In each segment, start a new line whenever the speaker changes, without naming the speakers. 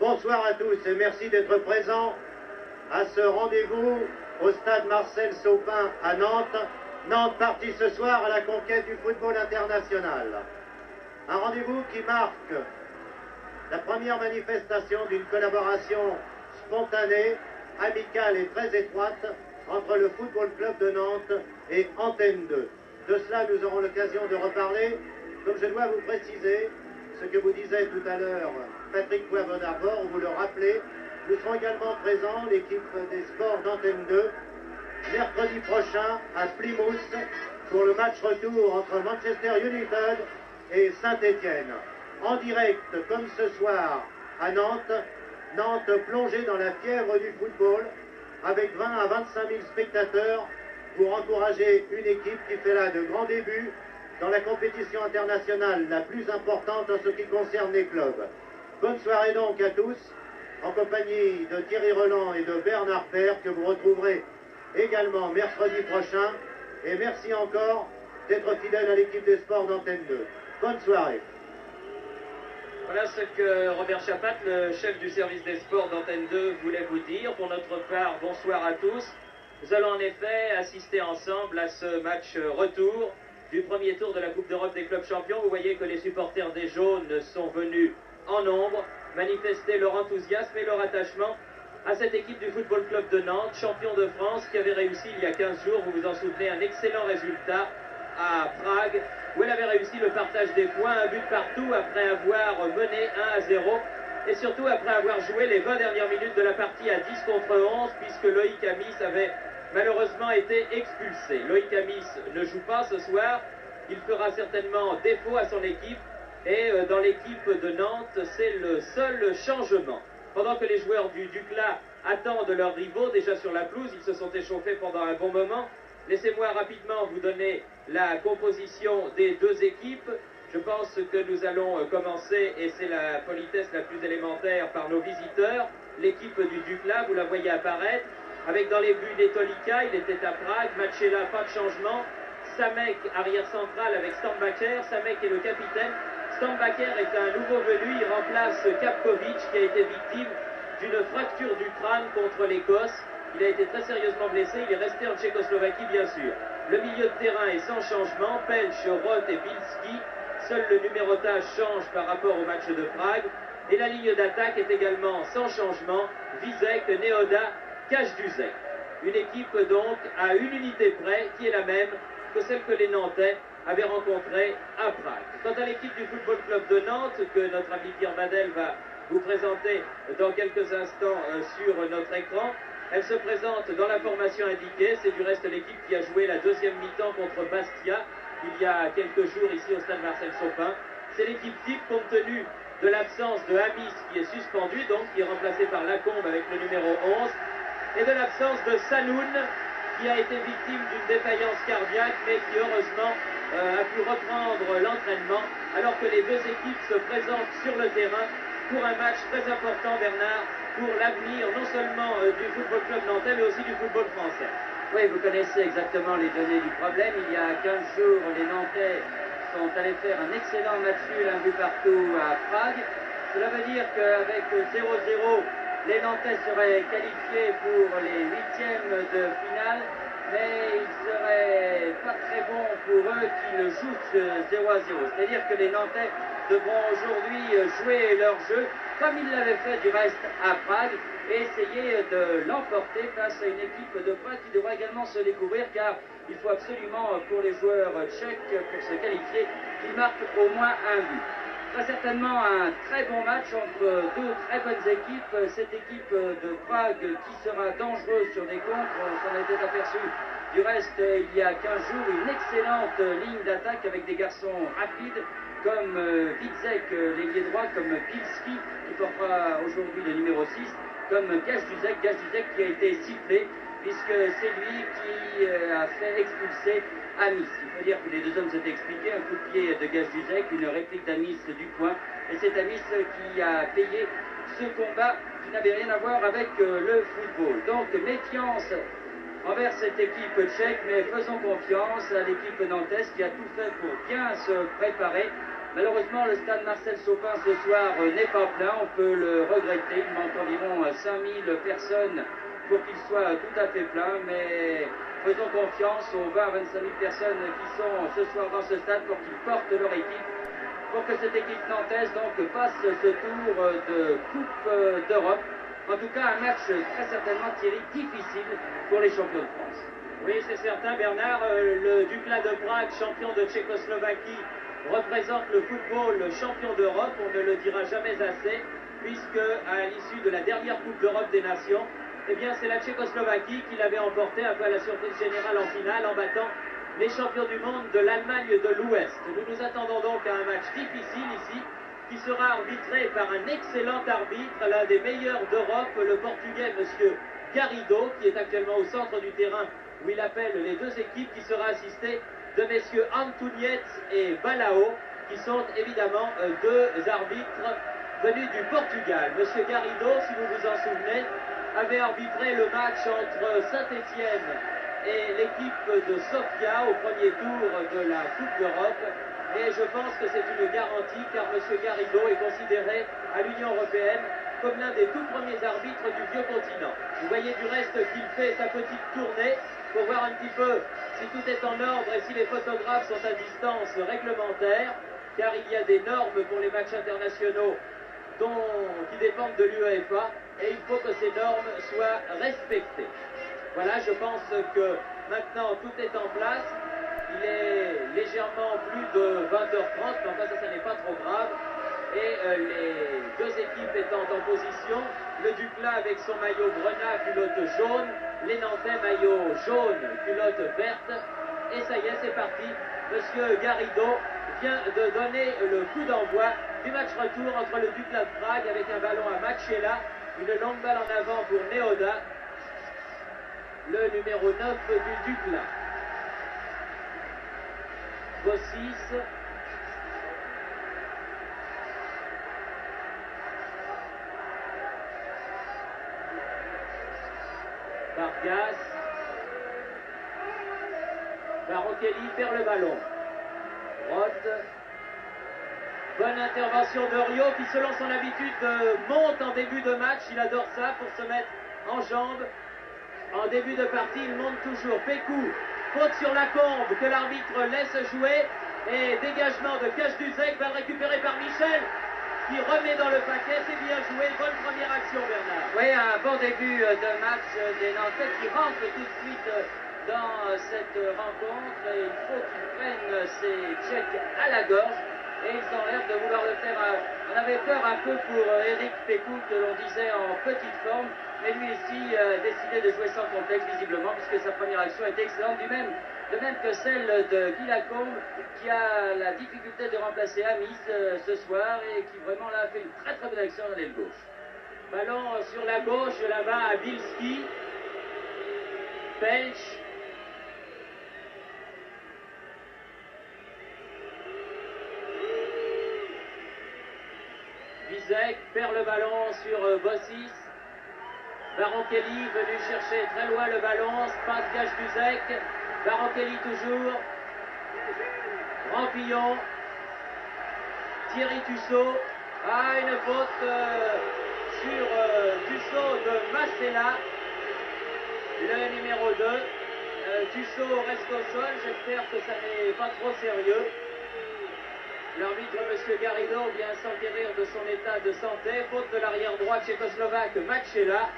Bonsoir à tous et merci d'être présents à ce rendez-vous au stade Marcel Saupin à Nantes. Nantes partie ce soir à la conquête du football international. Un rendez-vous qui marque la première manifestation d'une collaboration spontanée, amicale et très étroite entre le Football Club de Nantes et Antenne 2. De cela, nous aurons l'occasion de reparler. Comme je dois vous préciser ce que vous disait tout à l'heure Patrick Poivre d'Arbor, vous le rappelez, nous serons également présents, l'équipe des sports d'Antenne 2, mercredi prochain à Plymouth pour le match retour entre Manchester United et Saint-Étienne. En direct, comme ce soir, à Nantes, Nantes plongée dans la fièvre du football, avec 20 à 25 000 spectateurs pour encourager une équipe qui fait là de grands débuts dans la compétition internationale la plus importante en ce qui concerne les clubs. Bonne soirée donc à tous, en compagnie de Thierry Roland et de Bernard Père, que vous retrouverez également mercredi prochain. Et merci encore d'être fidèle à l'équipe des sports d'Antenne 2. Bonne soirée.
Voilà ce que Robert Chapat, le chef du service des sports d'Antenne 2, voulait vous dire. Pour notre part, bonsoir à tous. Nous allons en effet assister ensemble à ce match retour du premier tour de la Coupe d'Europe des clubs champions. Vous voyez que les supporters des Jaunes sont venus en nombre manifester leur enthousiasme et leur attachement à cette équipe du Football Club de Nantes, champion de France, qui avait réussi il y a 15 jours, vous vous en souvenez, un excellent résultat à Prague, où elle avait réussi le partage des points, un but partout, après avoir mené 1-0, et surtout après avoir joué les 20 dernières minutes de la partie à 10 contre 11, puisque Loïc Amis avait malheureusement été expulsé. Loïc Amis ne joue pas ce soir, il fera certainement défaut à son équipe, et dans l'équipe de Nantes, c'est le seul changement. Pendant que les joueurs du Ducla attendent leurs rivaux déjà sur la pelouse, ils se sont échauffés pendant un bon moment. Laissez-moi rapidement vous donner la composition des deux équipes. Je pense que nous allons commencer, et c'est la politesse la plus élémentaire, par nos visiteurs. L'équipe du Ducla, vous la voyez apparaître, avec dans les buts Netolika, il était à Prague, Machela, pas de changement. Samek, arrière central avec Stambaker, Samek est le capitaine. Stambaker est un nouveau venu, il remplace Kapkovic qui a été victime d'une fracture du crâne contre l'Écosse. Il a été très sérieusement blessé, il est resté en Tchécoslovaquie bien sûr. Le milieu de terrain est sans changement, Pelch, Roth et Bilski. Seul le numérotage change par rapport au match de Prague. Et la ligne d'attaque est également sans changement, Vizek, Neoda, Kajduzek. Une équipe donc à une unité près qui est la même que celle que les Nantais avaient rencontrée à Prague. Quant à l'équipe du Football Club de Nantes, que notre ami Pierre Badel va vous présenter dans quelques instants sur notre écran, elle se présente dans la formation indiquée. C'est du reste l'équipe qui a joué la deuxième mi-temps contre Bastia il y a quelques jours ici au stade Marcel Saupin. C'est l'équipe type compte tenu de l'absence de Amis qui est suspendu, donc qui est remplacé par Lacombe avec le numéro 11, et de l'absence de Sanoun qui a été victime d'une défaillance cardiaque mais qui heureusement a pu reprendre l'entraînement alors que les deux équipes se présentent sur le terrain pour un match très important, Bernard, pour l'avenir non seulement du Football Club nantais mais aussi du football français.
Oui, vous connaissez exactement les données du problème. Il y a 15 jours, les Nantais sont allés faire un excellent match nul, un but partout à Prague. Cela veut dire qu'avec 0-0, les Nantais seraient qualifiés pour les huitièmes de finale, mais il serait pas très bon pour eux qu'ils jouent 0-0. C'est-à-dire que les Nantais devront aujourd'hui jouer leur jeu, comme ils l'avaient fait du reste à Prague, et essayer de l'emporter face à une équipe de Prague qui devra également se découvrir, car il faut absolument pour les joueurs tchèques, pour se qualifier, qu'ils marquent au moins un but. Très certainement un très bon match entre deux très bonnes équipes. Cette équipe de Prague qui sera dangereuse sur des contres, on s'en était aperçu du reste il y a 15 jours, une excellente ligne d'attaque avec des garçons rapides comme Vizek, l'ailier droit, comme Pilski qui portera aujourd'hui le numéro 6, comme Kajduzek qui a été sifflé puisque c'est lui qui a fait expulser Amis. Il faut dire que les deux hommes s'étaient expliqués, un coup de pied de Kajduzek, une réplique d'Amis du coin, et c'est Amis qui a payé ce combat qui n'avait rien à voir avec le football. Donc méfiance envers cette équipe tchèque, mais faisons confiance à l'équipe nantaise qui a tout fait pour bien se préparer Malheureusement, le stade Marcel Saupin ce soir n'est pas plein, on peut le regretter. Il manque environ 5000 personnes pour qu'il soit tout à fait plein, mais faisons confiance aux 20 à 25 000 personnes qui sont ce soir dans ce stade pour qu'ils portent leur équipe, pour que cette équipe nantaise donc passe ce tour de Coupe d'Europe. En tout cas, un match très certainement, Thierry, difficile pour les champions de France.
Oui, c'est certain, Bernard. Le Dukla de Prague, champion de Tchécoslovaquie, représente le football champion d'Europe. On ne le dira jamais assez, puisque à l'issue de la dernière Coupe d'Europe des Nations, eh bien, c'est la Tchécoslovaquie qui l'avait emporté un peu à la surprise générale en finale, en battant les champions du monde de l'Allemagne de l'Ouest. Nous nous attendons donc à un match difficile ici, qui sera arbitré par un excellent arbitre, l'un des meilleurs d'Europe, le Portugais, monsieur Garrido, qui est actuellement au centre du terrain, où il appelle les deux équipes, qui sera assisté de messieurs Antuñez et Balao, qui sont évidemment deux arbitres venus du Portugal. Monsieur Garrido, si vous vous en souvenez, avait arbitré le match entre Saint-Étienne et l'équipe de Sofia au premier tour de la Coupe d'Europe. Et je pense que c'est une garantie, car M. Garrido est considéré à l'Union européenne comme l'un des tout premiers arbitres du vieux continent. Vous voyez du reste qu'il fait sa petite tournée pour voir un petit peu si tout est en ordre et si les photographes sont à distance réglementaire, car il y a des normes pour les matchs internationaux qui dépendent de l'UEFA, et il faut que ces normes soient respectées. Voilà, je pense que maintenant tout est en place. Il est légèrement plus de 20h30, mais enfin ça n'est pas trop grave. Et les deux équipes étant en position, le Dukla avec son maillot grenat, culotte jaune, les Nantais maillot jaune, culotte verte. Et ça y est, c'est parti. Monsieur Garrido vient de donner le coup d'envoi du match retour entre le Dukla de Prague avec un ballon à Machela, une longue balle en avant pour Neoda, le numéro 9 du Dukla. Bossis, Vargas, Barochelli perd le ballon. Roth, bonne intervention de Rio qui selon son habitude monte en début de match, il adore ça pour se mettre en jambes. En début de partie, il monte toujours. Pécou, faute sur la combe que l'arbitre laisse jouer. Et dégagement de Cache-Duzec, balle récupérée par Michel, qui remet dans le paquet. C'est bien joué, bonne première action, Bernard.
Oui, un bon début de match des Nantais qui rentrent tout de suite dans cette rencontre. Et il faut qu'ils prennent ces Tchèques à la gorge. Et ils ont l'air de vouloir le faire. On avait peur un peu pour Eric Pécou, que l'on disait en petite forme. Mais lui ici a décidé de jouer sans complexe, visiblement, puisque sa première action était excellente, de même que celle de Guy Lacombe, qui a la difficulté de remplacer Amis ce soir, et qui vraiment là a fait une très très bonne action dans l'aile gauche.
Ballon sur la gauche, là-bas à Bilski. Pelch. Vizek perd le ballon sur Bossis. Barochelli venu chercher très loin le ballon, passe Cache-Duzec, Barochelli toujours, Rampillon, Thierry Tussaud, une faute sur Tussaud de Massela, le numéro 2. Tussaud reste au sol, j'espère que ça n'est pas trop sérieux. L'arbitre, M. Garrido, vient s'enquérir de son état de santé, faute de l'arrière droit tchécoslovaque Machela.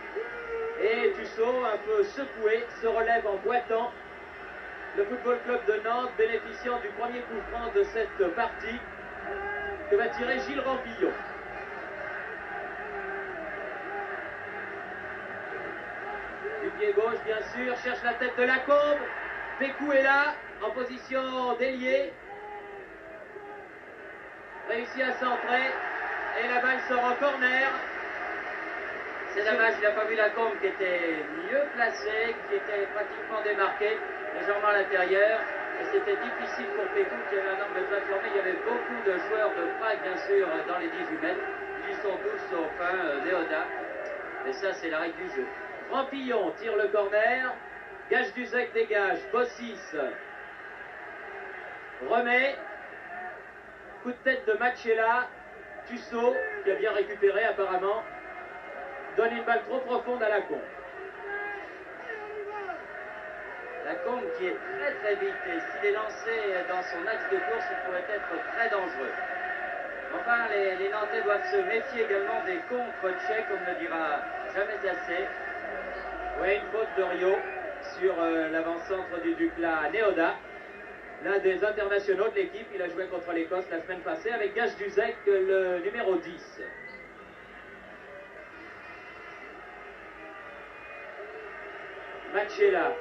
Et Tussaud, un peu secoué, se relève en boitant. Le Football Club de Nantes bénéficiant du premier coup franc de cette partie que va tirer Gilles Rampillon. Du pied gauche, bien sûr, cherche la tête de Lacombe. Pécou est là, en position d'ailier. Réussit à centrer. Et la balle sort en corner.
C'est dommage, il n'a pas vu Lacombe qui était mieux placé, qui était pratiquement démarqué, légèrement à l'intérieur. Et c'était difficile pour Pécou qui avait un angle de plateforme. Il y avait beaucoup de joueurs de Prague, bien sûr, dans les 18 mètres. Ils y sont tous sauf Neoda. Et ça, c'est la règle du jeu.
Rampillon tire le corner. Cache-Duzec dégage. Bossis remet. Coup de tête de Machela. Tussaud, qui a bien récupéré apparemment, donne une balle trop profonde à Lacombe.
Lacombe qui est très très vite et s'il est lancé dans son axe de course, il pourrait être très dangereux. Enfin, les Nantais doivent se méfier également des contre-tchèques, on ne le dira jamais assez.
Oui, une faute de Rio sur l'avant-centre du Dukla Neoda. L'un des internationaux de l'équipe, il a joué contre l'Écosse la semaine passée avec Gage Duzek, le numéro 10. Machela.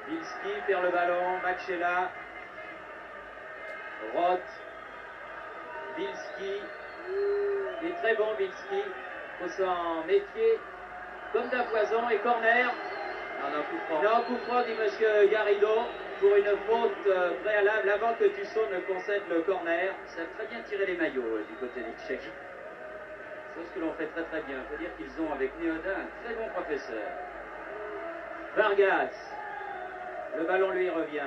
Bilski perd le ballon, Machela. Roth. Bilski. Il est très bon, Bilski. Il faut s'en méfier. Comme d'un poison et corner. Non, coup franc, dit monsieur Garrido, pour une faute préalable avant que Tussaud ne concède le corner.
Ça a très bien tiré les maillots du côté des Tchèques. C'est ce que l'on fait très très bien. Il faut dire qu'ils ont avec Neoda un très bon professeur.
Vargas. Le ballon lui revient.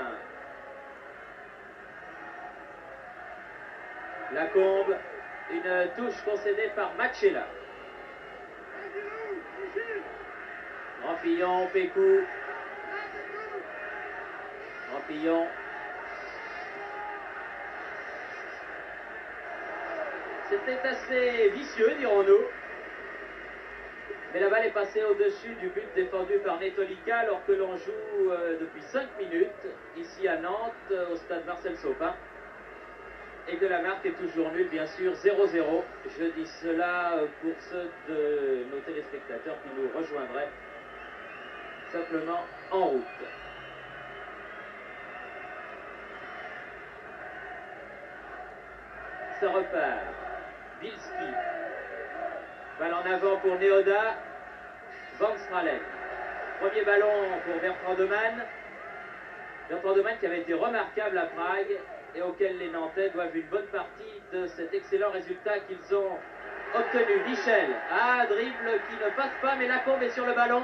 Lacombe. Une touche concédée par Machela. Rampillon, Pécou. Rampillon. C'était assez vicieux, dirons-nous. Mais la balle est passée au-dessus du but défendu par Netolica alors que l'on joue depuis 5 minutes ici à Nantes, au stade Marcel Saupin. Et que la marque est toujours nulle, bien sûr, 0-0. Je dis cela pour ceux de nos téléspectateurs qui nous rejoindraient simplement en route. Ça repart. Bilski. Balle en avant pour Neoda. Van Stralen. Premier ballon pour Bertrand Demann. Bertrand Demann qui avait été remarquable à Prague et auquel les Nantais doivent une bonne partie de cet excellent résultat qu'ils ont obtenu. Michel. Ah, dribble qui ne passe pas, mais Lacombe est sur le ballon.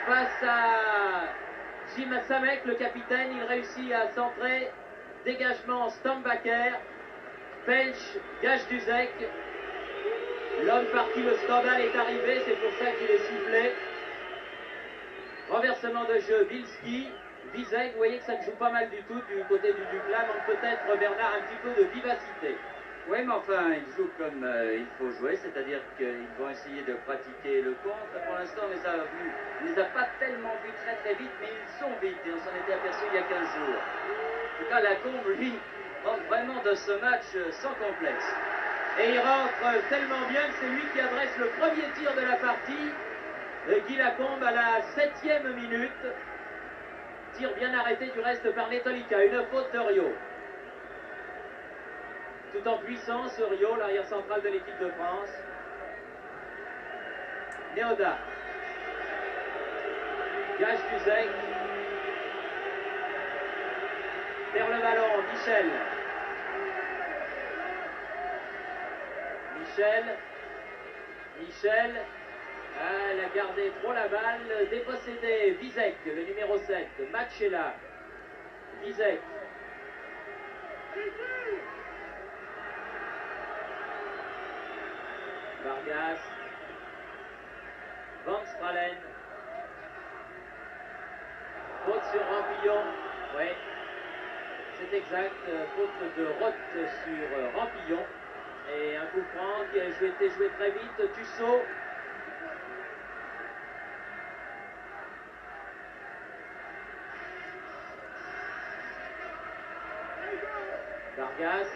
Face à Jim Samek, le capitaine, il réussit à centrer. Dégagement Stambaker. Pench, Gage Duzek. L'homme parti, le scandale est arrivé, c'est pour ça qu'il est sifflé. Renversement de jeu, Bilski. Vizek, vous voyez que ça ne joue pas mal du tout du côté du Dukla, donc peut-être Bernard un petit peu de vivacité.
Oui, mais enfin, ils jouent comme il faut jouer, c'est-à-dire qu'ils vont essayer de pratiquer le contre. Pour l'instant, on les a pas tellement vus très très vite, mais ils sont vite, et on s'en était aperçu il y a 15 jours. En tout cas, Lacombe, lui, rentre vraiment de ce match sans complexe.
Et il rentre tellement bien que c'est lui qui adresse le premier tir de la partie. Guy Lacombe à la 7e minute. Tir bien arrêté du reste par Netolica. Une faute de Rio. Tout en puissance, Rio, l'arrière central de l'équipe de France. Neoda. Gage Duzek. Perd le ballon, Michel. Michel. Ah, elle a gardé trop la balle. Dépossédé, Vizek, le numéro 7. Machela. Vizek. Vargas. Van Stralen. Faute sur Rampillon. Oui. C'est exact. Faute de Roth sur Rampillon. Et un coup franc qui a été joué très vite. Tussaud. Vargas.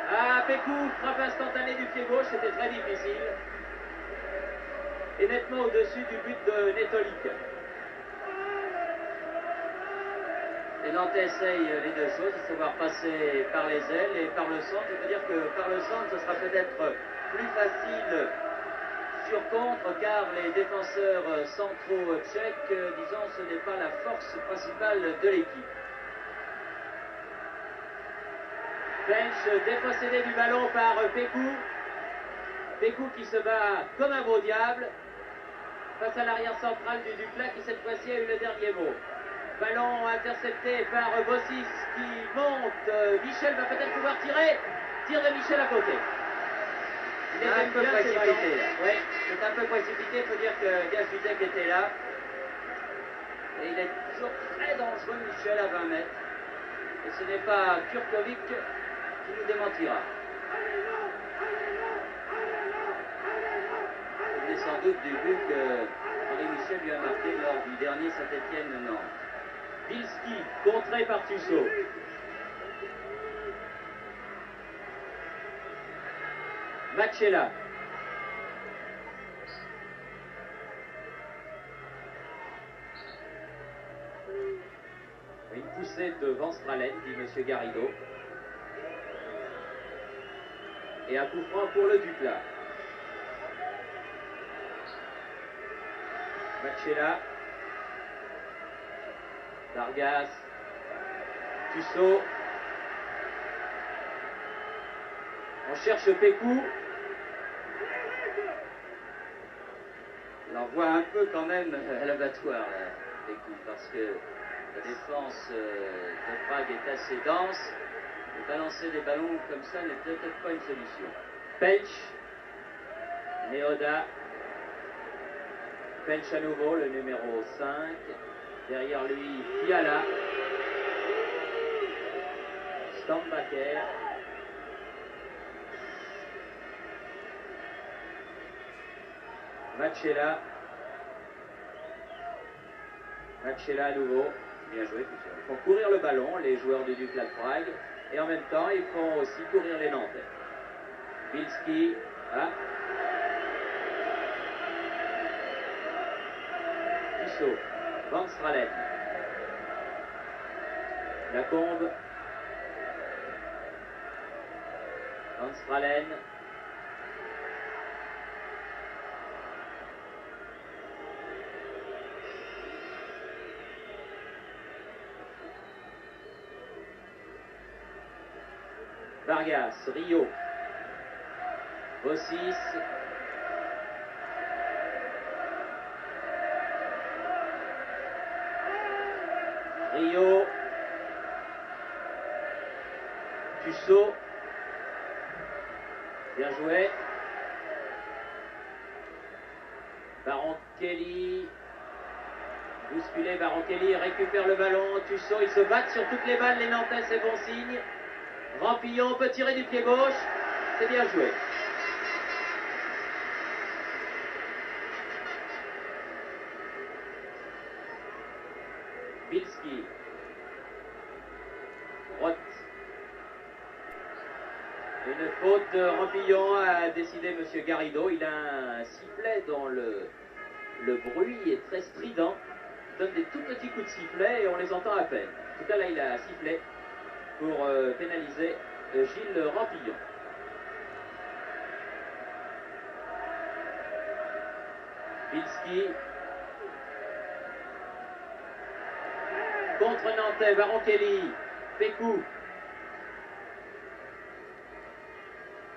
Ah, Pécou, frappe instantanée du pied gauche, c'était très difficile. Et nettement au-dessus du but de Netolica.
Les Nantais essayent les deux choses, à savoir passer par les ailes et par le centre. Je veux dire que par le centre, ce sera peut-être plus facile sur contre, car les défenseurs centraux tchèques, disons, ce n'est pas la force principale de l'équipe.
Bench dépossédé du ballon par Pécou. Pécou qui se bat comme un beau diable. face à l'arrière central du Duclair qui cette fois-ci a eu le dernier mot. Ballon intercepté par Bossis qui monte. Michel va peut-être pouvoir tirer. Tire de Michel à côté.
Il est un peu précipité.
Oui,
c'est un peu précipité. Il faut dire que Gazudek était là. Et il est toujours très dangereux, Michel, à 20 mètres. Et ce n'est pas Kurkovic qui nous démentira. Vous venez sans doute du but que Henri Michel lui a marqué lors du dernier Saint-Étienne-Nantes.
Bilski, contré par Tussaud. Machella. Une poussée de Van Stralen, dit M. Garrido. Et un coup franc pour le Duclair. Machella. Vargas. Tussaud. On cherche Pécou.
On l'envoie un peu quand même à l'abattoir, Pécou, parce que la défense de Prague est assez dense. Et balancer des ballons comme ça n'est peut-être pas une solution.
Pench. Neoda. Pench à nouveau, le numéro 5. Derrière lui, Fiala. Stambacher. Machella. Machella à nouveau.
Bien joué, tout ça.
Ils font courir le ballon, les joueurs du Duclair Prague. Et en même temps, ils font aussi courir les Nantais. Bilski. Ah. Tussaud. Van Stralen. Lacombe. Van Stralen. Vargas, Rio. Bossis. Rio. Tussaud. Bien joué. Baron Kelly. Bousculé, Baron Kelly récupère le ballon. Tussaud, ils se battent sur toutes les balles. Les Nantais, c'est bon signe. Rampillon peut tirer du pied gauche. C'est bien joué. Bilski. Roth. Une faute de Rampillon a décidé M. Garrido. Il a un sifflet dont le bruit est très strident. Il donne des tout petits coups de sifflet et on les entend à peine. En tout cas, là, il a sifflé pour pénaliser Gilles Rampillon. Bilski. Contre Nantais, Baron Kelly. Pécou.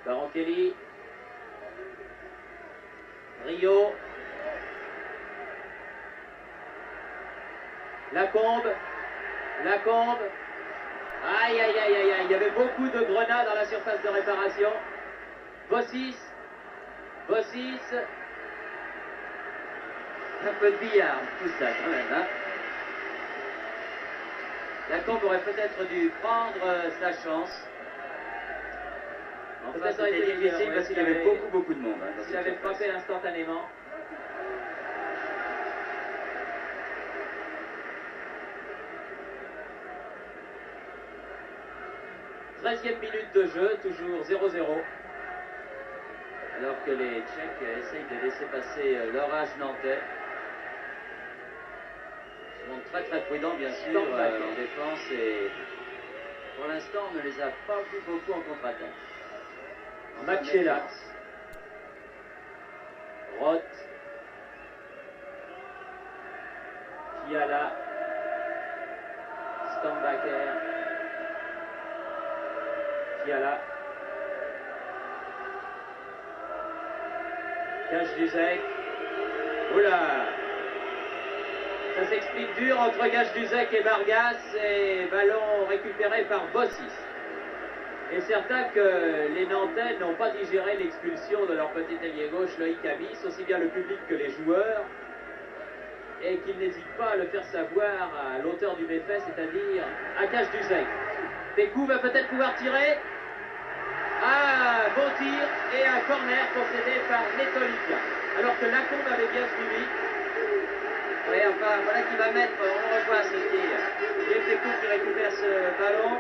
Baron Kelly. Rio. Lacombe. Lacombe. Aïe, aïe, aïe, aïe, aïe. Il y avait beaucoup de grenades dans la surface de réparation. Bossis. Bossis.
Un peu de billard, tout ça quand même, hein. Lacombe aurait peut-être dû prendre sa chance. Enfin, c'était difficile parce qu'il y avait beaucoup de monde. Hein,
s'il avait frappé instantanément. Treizième minute de jeu, toujours 0-0.
Alors que les Tchèques essayent de laisser passer l'orage nantais. Ils sont très très prudents bien sûr en défense et pour l'instant on ne les a pas vu beaucoup en contre-attaque.
Machella. Roth. Fiala. Stambacher. Fiala. Cache-Duzek. Oula! Ça s'explique dur entre Gage-Duzec et Vargas, et ballon récupéré par Bossis. Et certain que les Nantais n'ont pas digéré l'expulsion de leur petit ailier gauche, Loïc Amis, aussi bien le public que les joueurs, et qu'ils n'hésitent pas à le faire savoir à l'auteur du méfait, c'est-à-dire à Gage-Duzec. Pécou va peut-être pouvoir tirer. Ah, bon tir et un corner concédé par Netolika. Alors que Lacombe avait bien suivi.
Oui, enfin, voilà qui va mettre, on revoit ce tir. J'ai Pécou qui récupère ce ballon.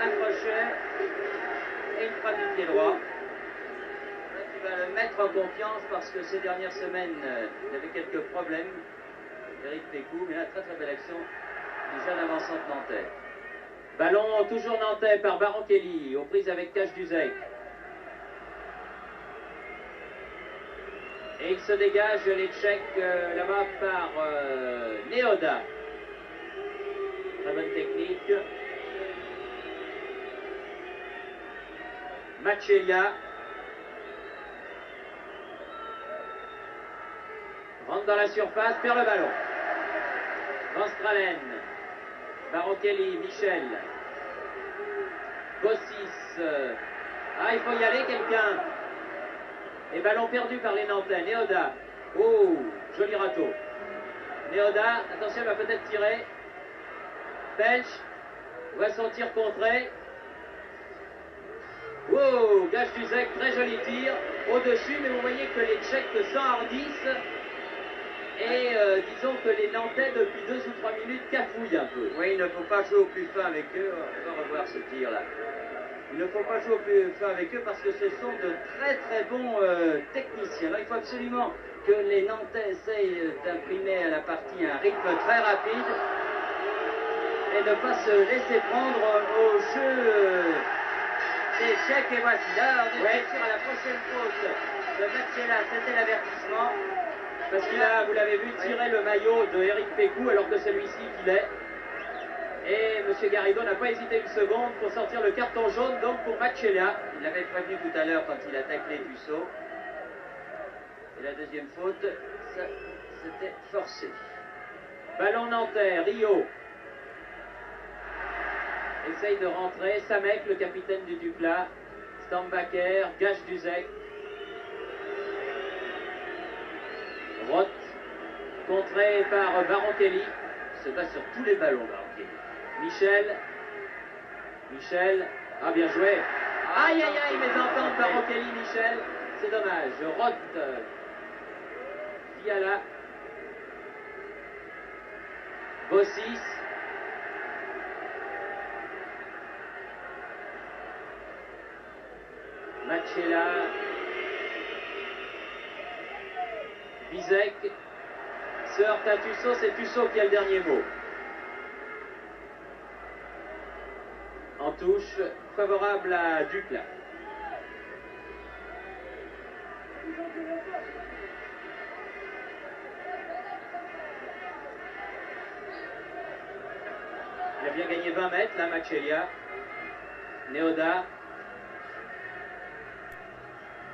Un crochet et une frappe du pied droit. Qui va le mettre en confiance parce que ces dernières semaines, il avait quelques problèmes. Eric Pécou, mais là, très très belle action du jeune avançant nantais.
Ballon toujours nantais par Baron-Kelly, aux prises avec Gage-Duzec. Et il se dégage les Tchèques là-bas par Neoda. Très bonne technique. Machelia. Rentre dans la surface, perd le ballon. Van Stralen. Baron-Kelly, Michel. Bossis. Ah, il faut y aller, quelqu'un. Et ballon perdu par les Nantais. Neoda. Oh, joli râteau. Neoda, attention, il va peut-être tirer. Belch. Voit son tir contré. Oh, Gage-Duzec, très joli tir. Au-dessus, mais vous voyez que les Tchèques s'enhardissent. Et disons que les Nantais, depuis 2 ou 3 minutes, cafouillent un peu.
Oui, il ne faut pas jouer au plus fin avec eux. On va revoir ce tir-là. Il ne faut pas jouer au plus fin avec eux parce que ce sont de très très bons techniciens. Alors, il faut absolument que les Nantais essayent d'imprimer à la partie un rythme très rapide et ne pas se laisser prendre au jeu des Tchèques. Et voici là, on est sûr à la prochaine faute de Matsela, c'était l'avertissement.
Parce qu'il a, vous l'avez vu, tiré le maillot de Eric Pécou alors que celui-ci filait. Et M. Garrido n'a pas hésité une seconde pour sortir le carton jaune donc pour Machelia.
Il l'avait prévenu tout à l'heure quand il a taclé Dussault. Et la deuxième faute, c'était forcé.
Ballon nantais, Rio. Essaye de rentrer. Samek, le capitaine du Dukla. Stambacher, Gage-Duzec. Roth, contré par Baron-Kelly.
Se bat sur tous les ballons, Baron-Kelly.
Michel, ah bien joué. Aïe aïe aïe, mes enfants, Baron-Kelly, Michel, c'est dommage. Roth, Fiala, Bossis, Machela, Bizek, se heurte à Tussaud, c'est Tussaud qui a le dernier mot. En touche, favorable à Dukla. Il a bien gagné 20 mètres, là, Machelia. Neoda.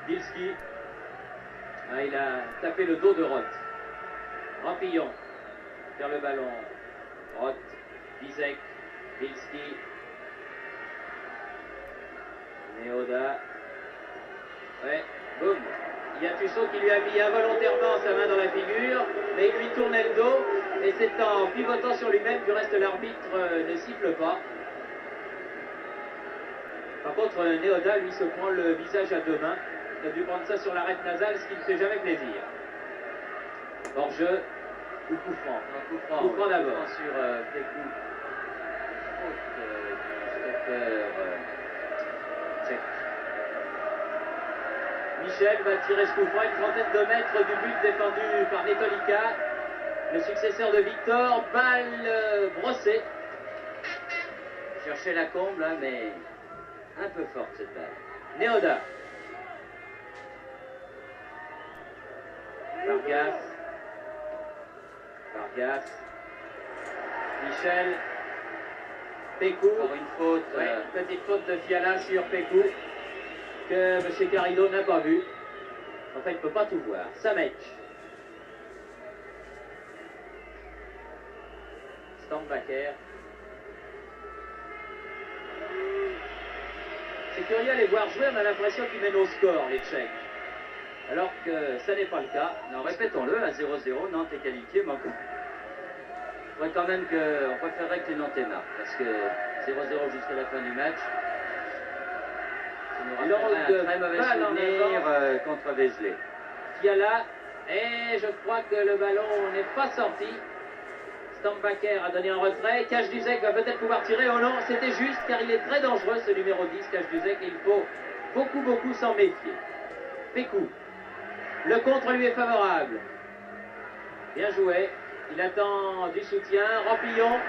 Bilski. Ah, il a tapé le dos de Roth. Rampillon. Vers le ballon. Roth. Bizek. Bilski. Neoda. Ouais, boum. Il y a Tussaud qui lui a mis involontairement sa main dans la figure, mais il lui tournait le dos, et c'est en pivotant sur lui-même que reste l'arbitre ne siffle pas. Par contre, Neoda, lui, se prend le visage à 2 mains. Il a dû prendre ça sur l'arête nasale, ce qui ne fait jamais plaisir. Hors-jeu ou coup franc. Coup franc d'abord.
Sur Pécou.
Michel va tirer ce coup franc, une trentaine de mètres du but défendu par Netolika. Le successeur de Victor, balle brossée.
Chercher la comble, hein, mais un peu forte cette balle.
Neoda. Vargas. Michel. Pécou.
Pour une faute.
Petite faute de Fiala sur Pécou que M. Garrido n'a pas vu. Enfin, il ne peut pas tout voir. Samek. Stambacher. C'est curieux à les voir jouer, on a l'impression qu'ils mènent au score, les Tchèques. Alors que ça n'est pas le cas.
Non, répétons-le, à 0-0, Nantes est qualifié, mais encore. Il faudrait quand même on préférerait que les Nantais marquent, parce que 0-0 jusqu'à la fin du match, ça nous rappellerait un très mauvais souvenir contre Vézelay.
Fiala, et je crois que le ballon n'est pas sorti. Stambacher a donné un retrait. Cache-Duzec va peut-être pouvoir tirer. Oh non, c'était juste car il est très dangereux ce numéro 10, Cache-Duzec, et il faut beaucoup s'en méfier. Pécou. Le contre lui est favorable. Bien joué. Il attend du soutien. Rampillon.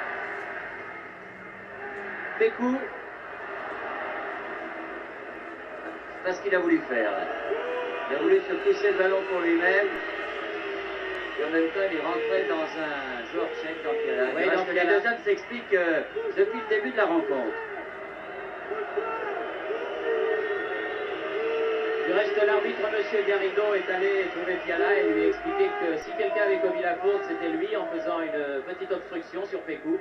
Pécou.
C'est pas ce qu'il a voulu faire. Il a voulu se pousser le ballon pour lui-même. Et en même temps, il est rentré dans un joueur tchèque dans Fiala.
Oui,
parce que les deux hommes s'expliquent depuis le début de la rencontre.
Du reste, l'arbitre, M. Garrido, est allé trouver Fiala et lui expliquer que si quelqu'un avait commis la faute, c'était lui en faisant une petite obstruction sur Pécou.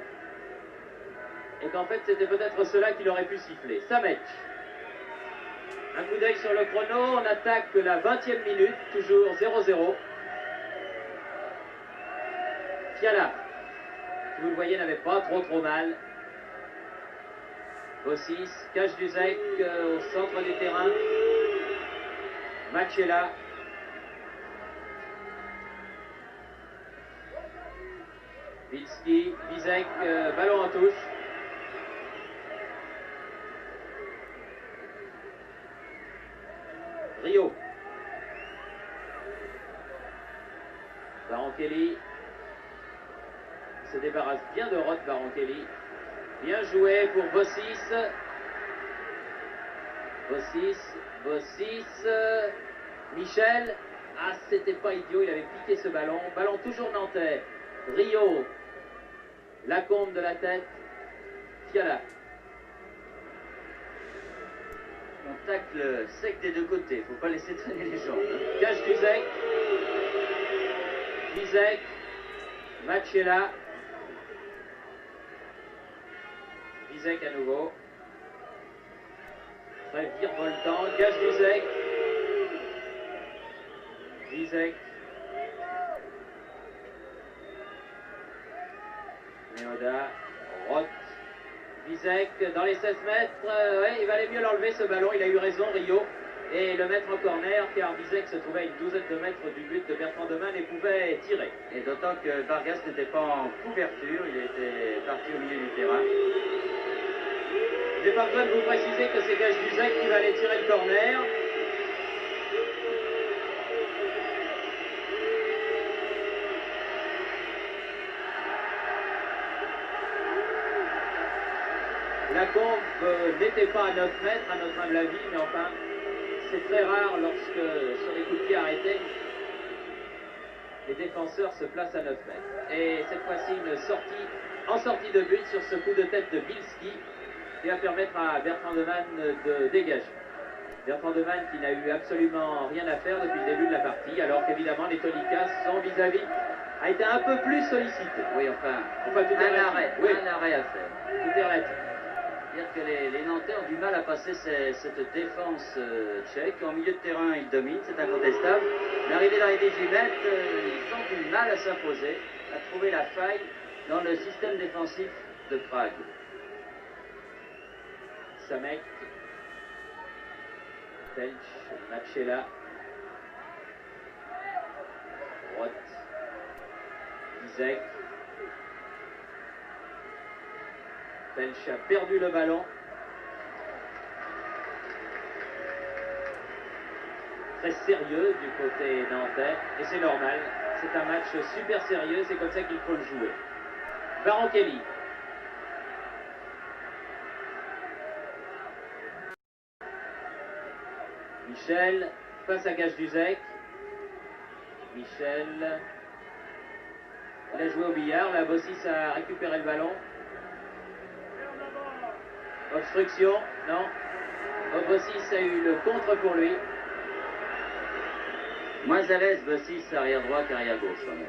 Et qu'en fait, c'était peut-être cela qu'il aurait pu siffler. Samet. Un coup d'œil sur le chrono, on attaque la 20e minute, toujours 0-0. Fiala, qui vous le voyez, n'avait pas trop mal. Bossis, Cache-Duzec au centre du terrain. Machela. Vitski, Bizek, ballon en touche. Rio. Baron-Kelly se débarrasse bien de Roth, Baron-Kelly. Bien joué pour Bossis. Bossis. Michel. Ah, c'était pas idiot, il avait piqué ce ballon. Ballon toujours nantais. Rio. Lacombe de la tête. Fiala.
On tacle sec des deux côtés, faut pas laisser traîner les jambes.
Cache-Duzec. Bizek. Machela. Bizek à nouveau. Très virevoltant. Cache-Duzec. Bizek. Neoda. Roth. Bizek dans les 16 mètres. Ouais, il valait mieux l'enlever ce ballon. Il a eu raison, Rio. Et le mettre en corner, car Bizek se trouvait à une douzaine de mètres du but de Bertrand Demanne et pouvait tirer.
Et d'autant que Vargas n'était pas en couverture, il était parti au milieu du terrain.
Je n'ai pas besoin de vous préciser que c'est Cache-Duzec qui va aller tirer le corner. Lacombe n'était pas à 9 mètres, à notre humble avis, mais enfin, c'est très rare lorsque, sur les coups de pied arrêtés, les défenseurs se placent à 9 mètres. Et cette fois-ci, une sortie, en sortie de but sur ce coup de tête de Bilski, qui va permettre à Bertrand Demanne de dégager. Bertrand Demanne qui n'a eu absolument rien à faire depuis le début de la partie, alors qu'évidemment les Tonicas sont vis-à-vis, a été un peu plus sollicité.
Oui, enfin
tout est relatif.
Un arrêt à faire.
Tout est relatif.
C'est-à-dire que les Nantais ont du mal à passer cette défense tchèque. En milieu de terrain, ils dominent, c'est incontestable. Mais arrivés dans les 18 mètres, ils ont du mal à s'imposer, à trouver la faille dans le système défensif de Prague.
Samek, Telch, Machela, Roth, Bizek. Telch a perdu le ballon. Très sérieux du côté nantais, et c'est normal. C'est un match super sérieux, c'est comme ça qu'il faut le jouer. Baron-Kelly. Michel face à Cache-Duzec. Michel. Il a joué au billard. La Bossis a récupéré le ballon. Obstruction. Non. Bossis a eu le contre pour lui.
Moins à l'aise, Bossis, arrière droit qu'arrière gauche quand même.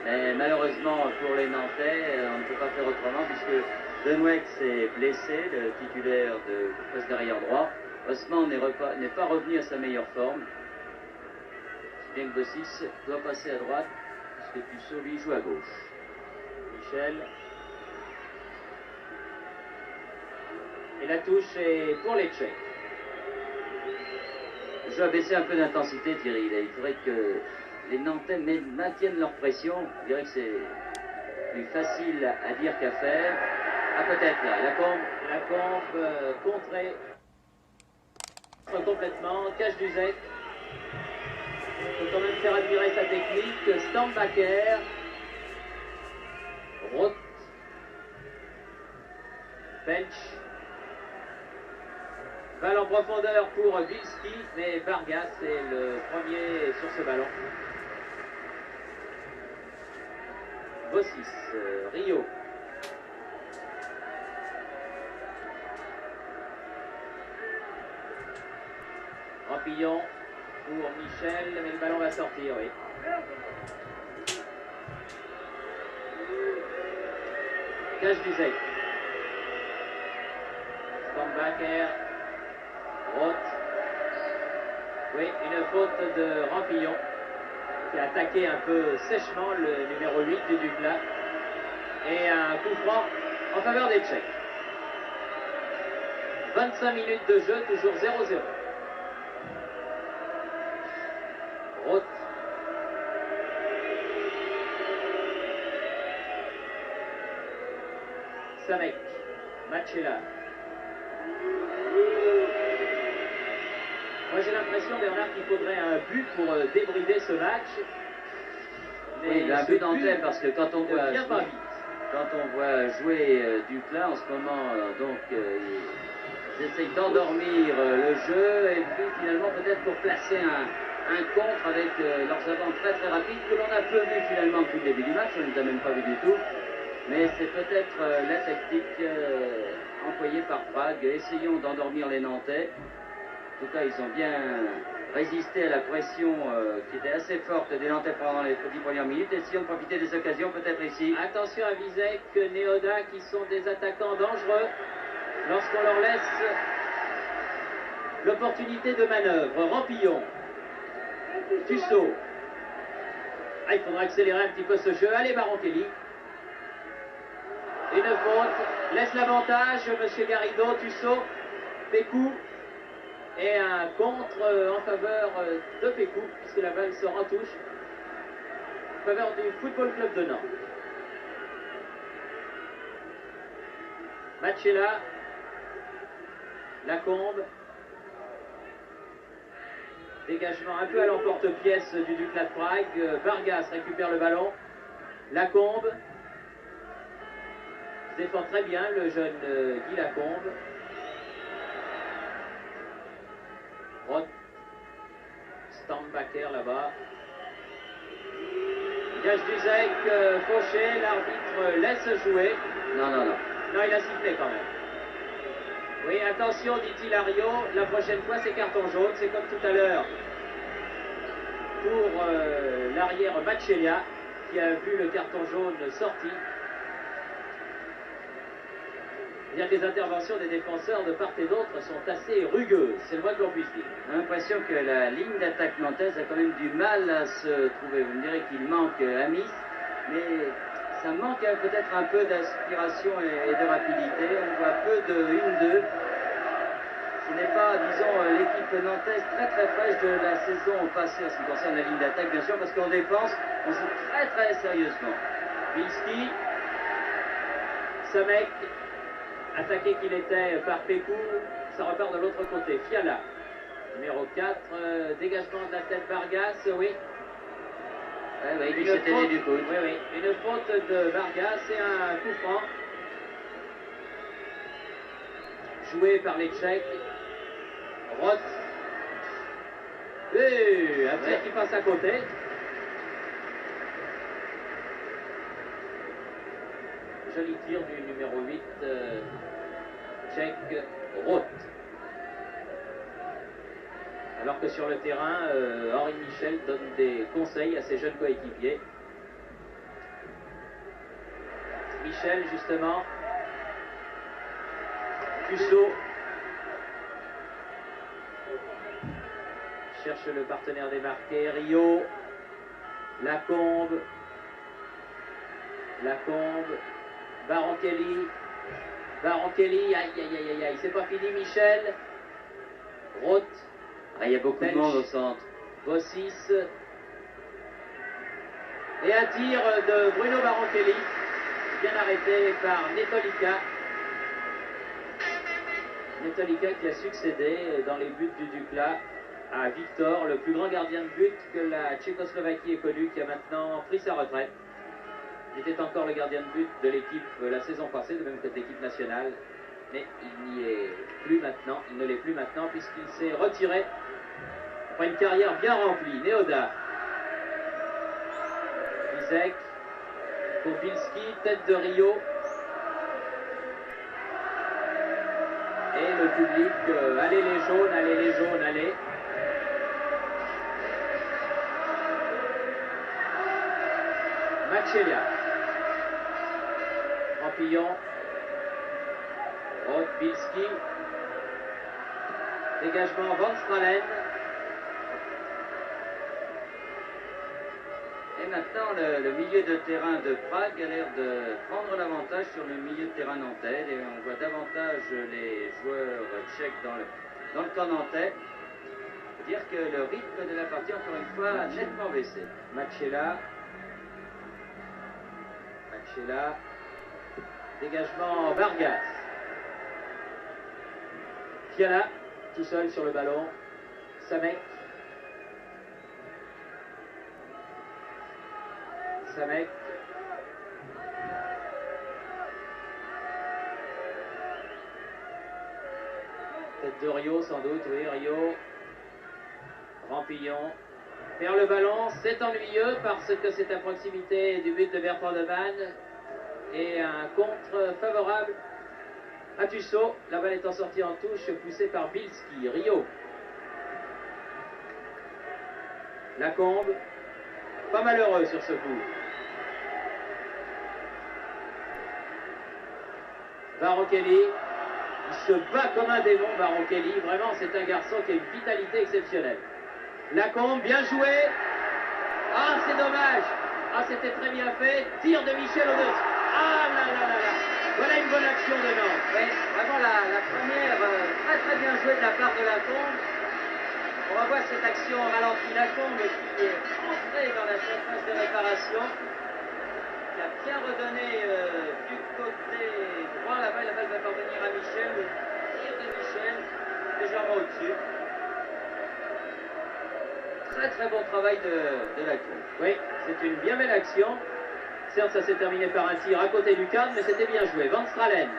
Mais malheureusement pour les Nantais, on ne peut pas faire autrement puisque Denouex s'est blessé, le titulaire de poste d'arrière droit. Osman n'est pas revenu à sa meilleure forme. Si bien que Bossis doit passer à droite puisque Tussaud lui joue à gauche.
Michel. Et la touche est pour les Tchèques.
Le jeu a baissé un peu d'intensité, Thierry. Il faudrait que les Nantais maintiennent leur pression. Je dirais que c'est plus facile à dire qu'à faire. Ah, peut-être là,
La pompe contrée complètement. Cache-Duzec. Il faut quand même faire admirer sa technique. Stambacker. Roth. Bench. Balle en profondeur pour Bilski, mais Vargas est le premier sur ce ballon. Bossis, Rio. Rampillon pour Michel, mais le ballon va sortir, oui. Cache-Duzec. Stambacker. Roth. Oui, une faute de Rampillon qui a attaqué un peu sèchement le numéro 8 du Duclas. Et un coup franc en faveur des Tchèques. 25 minutes de jeu, toujours 0-0. Roth. Samek. Matchela. Moi j'ai l'impression, Bernard, qu'il faudrait un but pour débrider ce match.
Mais oui, un but d'antenne parce que quand on voit jouer Duclas en ce moment, ils essayent d'endormir le jeu et puis finalement peut-être pour placer un contre avec leurs avants très très rapides que l'on a peu vu finalement depuis le début du match, on ne les a même pas vu du tout. Mais c'est peut-être la tactique employée par Prague. Essayons d'endormir les Nantais. En tout cas, ils ont bien résisté à la pression qui était assez forte des Nantais pendant les 10 premières minutes. Essayons de profiter des occasions, peut-être ici.
Attention à Vizek, Neoda, qui sont des attaquants dangereux lorsqu'on leur laisse l'opportunité de manœuvre. Rampillon, Tussaud. Ah, il faudra accélérer un petit peu ce jeu. Allez, Barontelli. Une faute, laisse l'avantage, monsieur Garrido, Tussaud, Pécou. Et un contre en faveur de Pécou, puisque la balle sort en touche. En faveur du Football Club de Nantes. Matchela. Lacombe. Dégagement un peu à l'emporte-pièce du Duclas de Prague. Vargas récupère le ballon. Lacombe. Se défend très bien le jeune Guy Lacombe. Roth. Stambacker là-bas. Cache-Duzec, fauché, l'arbitre laisse jouer.
Non,
il a sifflé quand même. Oui, attention, dit Hilario, la prochaine fois c'est carton jaune, c'est comme tout à l'heure pour l'arrière Matchelia qui a vu le carton jaune sorti. Les interventions des défenseurs de part et d'autre sont assez rugueuses, c'est le moins que l'on puisse dire.
On a l'impression que la ligne d'attaque nantaise a quand même du mal à se trouver. Vous me direz qu'il manque Amis, mais ça manque peut-être un peu d'inspiration et de rapidité. On voit peu de 1-2. Ce n'est pas, disons, l'équipe nantaise très très fraîche de la saison passée en ce qui concerne la ligne d'attaque, bien sûr, parce qu'en défense, on joue très très sérieusement.
Bilski, Samek, attaqué qu'il était par Pécou, ça repart de l'autre côté. Fiala, numéro 4, dégagement de la tête Vargas, oui.
Oui, une faute, du coup.
Oui, une faute de Vargas et un coup franc. Joué par les Tchèques. Roth. Et un tir qui passe à côté. Joli tir du numéro 8, tchèque Roth. Alors que sur le terrain, Henri Michel donne des conseils à ses jeunes coéquipiers. Michel, justement. Tussaud cherche le partenaire démarqué. Rio. Lacombe. Baron-Kelly. Aïe, aïe, aïe. C'est pas fini, Michel. Roth.
Ah, il y a beaucoup de monde au centre.
Bossis. Et un tir de Bruno Baron-Kelly, bien arrêté par Netolica. Netolica qui a succédé dans les buts du Dukla à Victor, le plus grand gardien de but que la Tchécoslovaquie ait connu, qui a maintenant pris sa retraite. Il était encore le gardien de but de l'équipe la saison passée, de même que de l'équipe nationale. Mais il n'y est plus maintenant, il ne l'est plus maintenant, puisqu'il s'est retiré après une carrière bien remplie. Neoda. Isaac. Kopilski, tête de Rio. Et le public, allez les jaunes, allez les jaunes, allez. Machelia. Rampillon. Bilski. Dégagement Van Stralen.
Et maintenant, le milieu de terrain de Prague a l'air de prendre l'avantage sur le milieu de terrain nantais. Et on voit davantage les joueurs tchèques dans le camp nantais. Dire que le rythme de la partie, encore une fois, a nettement baissé.
Machela. Dégagement Vargas. Fiala, tout seul sur le ballon. Samek. Tête de Rio, sans doute, oui, Rio. Rampillon. Perd le ballon, c'est ennuyeux parce que c'est à proximité du but de Bertrand de Vannes. Et un contre favorable à Tussaud. La balle étant sortie en touche, poussée par Bilski. Rio. Lacombe. Pas malheureux sur ce coup. Baron-Kelly. Il se bat comme un démon, Baron-Kelly. Vraiment, c'est un garçon qui a une vitalité exceptionnelle. Lacombe, bien joué. Ah, c'est dommage. Ah, c'était très bien fait. Tir de Michel au-dessus. Ah là là là là. Voilà une bonne action de Nantes.
Oui, vraiment la première, très bien jouée de la part de Lacombe. On va voir cette action au ralenti. Lacombe qui est entré dans la surface de réparation, qui a bien redonné du côté droit. La balle va parvenir à Michel. Le tir de Michel, légèrement au-dessus. Très bon travail de Lacombe.
Oui, c'est une bien belle action. Certes, ça s'est terminé par un tir à côté du cadre, mais c'était bien joué. Van Stralen.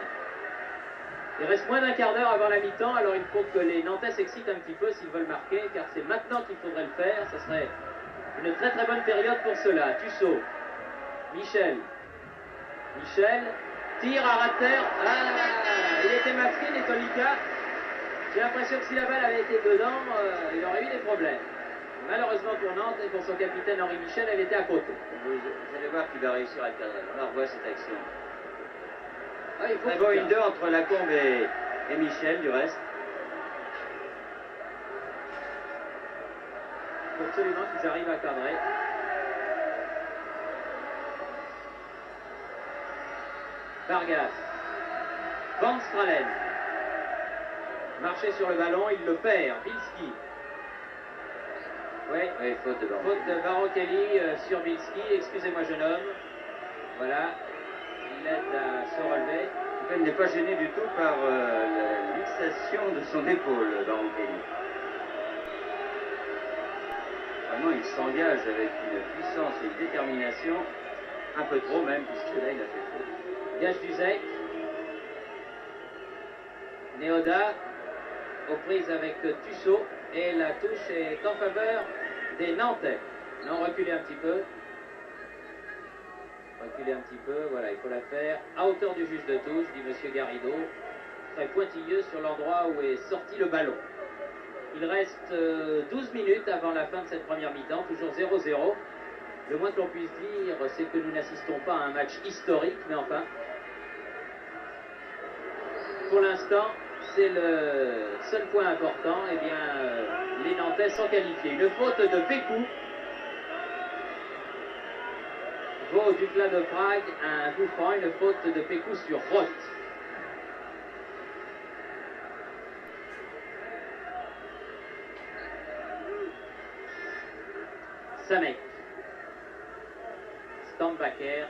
Il reste moins d'un quart d'heure avant la mi-temps, alors il faut que les Nantais s'excitent un petit peu s'ils veulent marquer, car c'est maintenant qu'il faudrait le faire. Ce serait une très bonne période pour cela. Tussaud. Michel. Tire à ras de terre. Ah, il était masqué, Netolica. J'ai l'impression que si la balle avait été dedans, il aurait eu des problèmes. Malheureusement pour Nantes et pour son capitaine Henri Michel, elle était à côté.
Vous allez voir qu'il va réussir à le cadrer. On revoit cette action.
Ah, il faut
Très beau 1-2 entre Lacombe et Michel, du reste.
Il faut absolument qu'ils arrivent à cadrer. Vargas. Van Stralen. Marché sur le ballon, il le perd. Bilski. Oui,
faute de Baron.
Faute de Baron-Kelly sur Bilski. Excusez-moi, jeune homme. Voilà. Il aide à se relever.
Il n'est pas gêné du tout par la luxation de son épaule, Baron-Kelly. Vraiment, il s'engage avec une puissance et une détermination, un peu trop même, puisque là, il a fait faute.
Gage du Zec. Neoda aux prises avec Tussaud. Et la touche est en faveur des Nantais. Non, reculez un petit peu. Voilà, il faut la faire à hauteur du juge de touche, dit M. Garrido. Très pointilleux sur l'endroit où est sorti le ballon. Il reste 12 minutes avant la fin de cette première mi-temps, toujours 0-0. Le moins que l'on puisse dire, c'est que nous n'assistons pas à un match historique, mais enfin, pour l'instant, c'est le seul point important. Eh bien, les Nantais sont qualifiés. Une faute de Pécou vaut du Dukla de Prague un coup franc, une faute de Pécou sur Roth. Samek, Stambaker,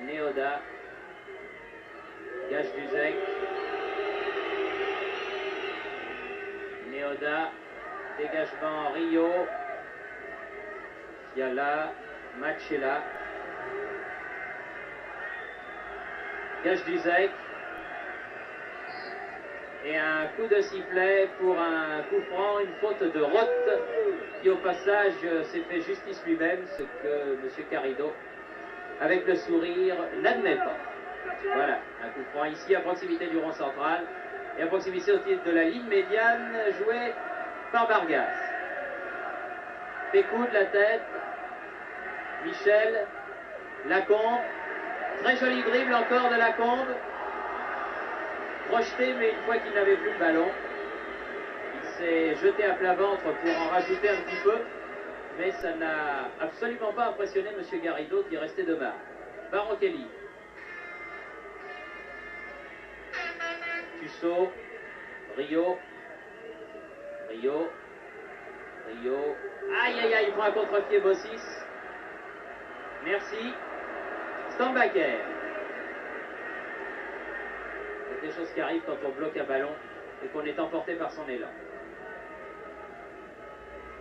Neoda, Gage-Duzek, Neoda, dégagement Rio, Fiala, Machela, Gage-Duzek, et un coup de sifflet pour un coup franc, une faute de Roth, qui au passage s'est fait justice lui-même, ce que M. Carido, avec le sourire, n'admet pas. Voilà, un coup franc ici à proximité du rond central et à proximité au titre de la ligne médiane jouée par Vargas. Pécou de la tête, Michel, Lacombe, très joli dribble encore de Lacombe, projeté, mais une fois qu'il n'avait plus le ballon, il s'est jeté à plat ventre pour en rajouter un petit peu, mais ça n'a absolument pas impressionné M. Garrido qui est resté de marre. Barochelli, Tussaud, Rio, aïe aïe aïe, il prend un contre-pied Bossis, merci, Stambaker. C'est des choses qui arrivent quand on bloque un ballon et qu'on est emporté par son élan.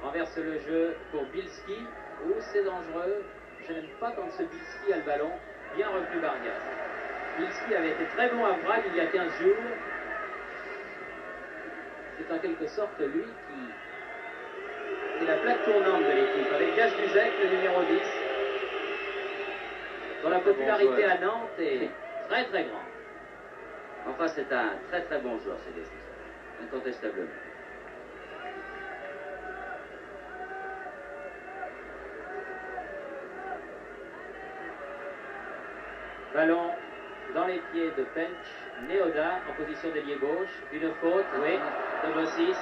Renverse le jeu pour Bilski, où c'est dangereux, je n'aime pas quand ce Bilski a le ballon, bien revenu Vargas. Bilski avait été très bon à Prague il y a 15 jours. C'est en quelque sorte lui qui est la plaque tournante de l'équipe, avec Gage-Duzek, le numéro 10, dont la popularité à Nantes est très très grande.
Enfin, c'est un très très bon joueur, c'est Gage-Duzek, incontestablement.
Ballon dans les pieds de Pench, Neoda en position d'ailier gauche, une faute, oui, de Bossis.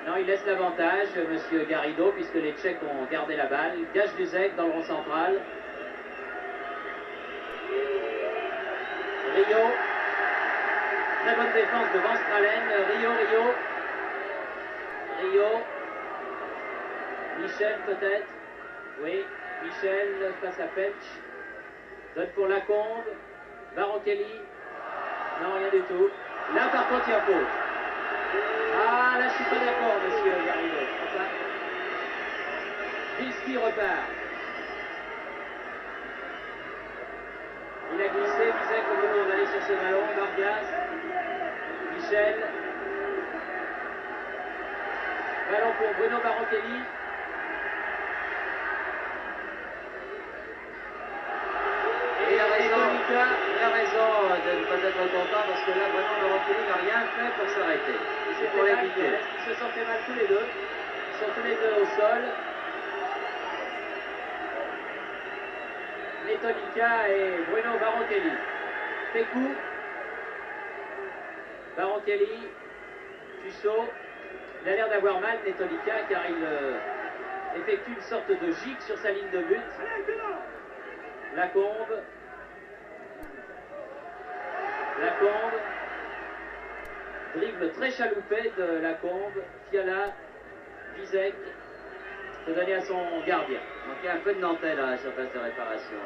Non, il laisse l'avantage, M. Garrido, puisque les Tchèques ont gardé la balle. Gage-Duzek dans le rond central. Rio, très bonne défense de Van Stralen. Rio, Michel peut-être, oui, Michel face à Pench. Donne pour Lacombe, Barochelli, non, rien du tout. Là, par contre, il y a faute. Ah, là, je suis pas d'accord, monsieur Garrido. Enfin, Bilski repart. Il a glissé, Bizek au moment d'aller sur ce ballon, Vargas, Michel. Ballon pour Bruno Barochelli.
Il a raison de ne pas être content parce que là, vraiment, Barochelli n'a rien fait pour s'arrêter.
C'est pour l'éviter. Ils se sont fait mal tous les deux. Ils sont tous les deux au sol. Netonica et Bruno Barochelli. Pécou. Barochelli. Tussaud. Il a l'air d'avoir mal, Netonica, car il effectue une sorte de gigue sur sa ligne de but. Lacombe. Dribble très chaloupé de Lacombe. Fiala, Bizek, de donner à son gardien.
Donc il y a un peu de Nantais dans la surface de réparation.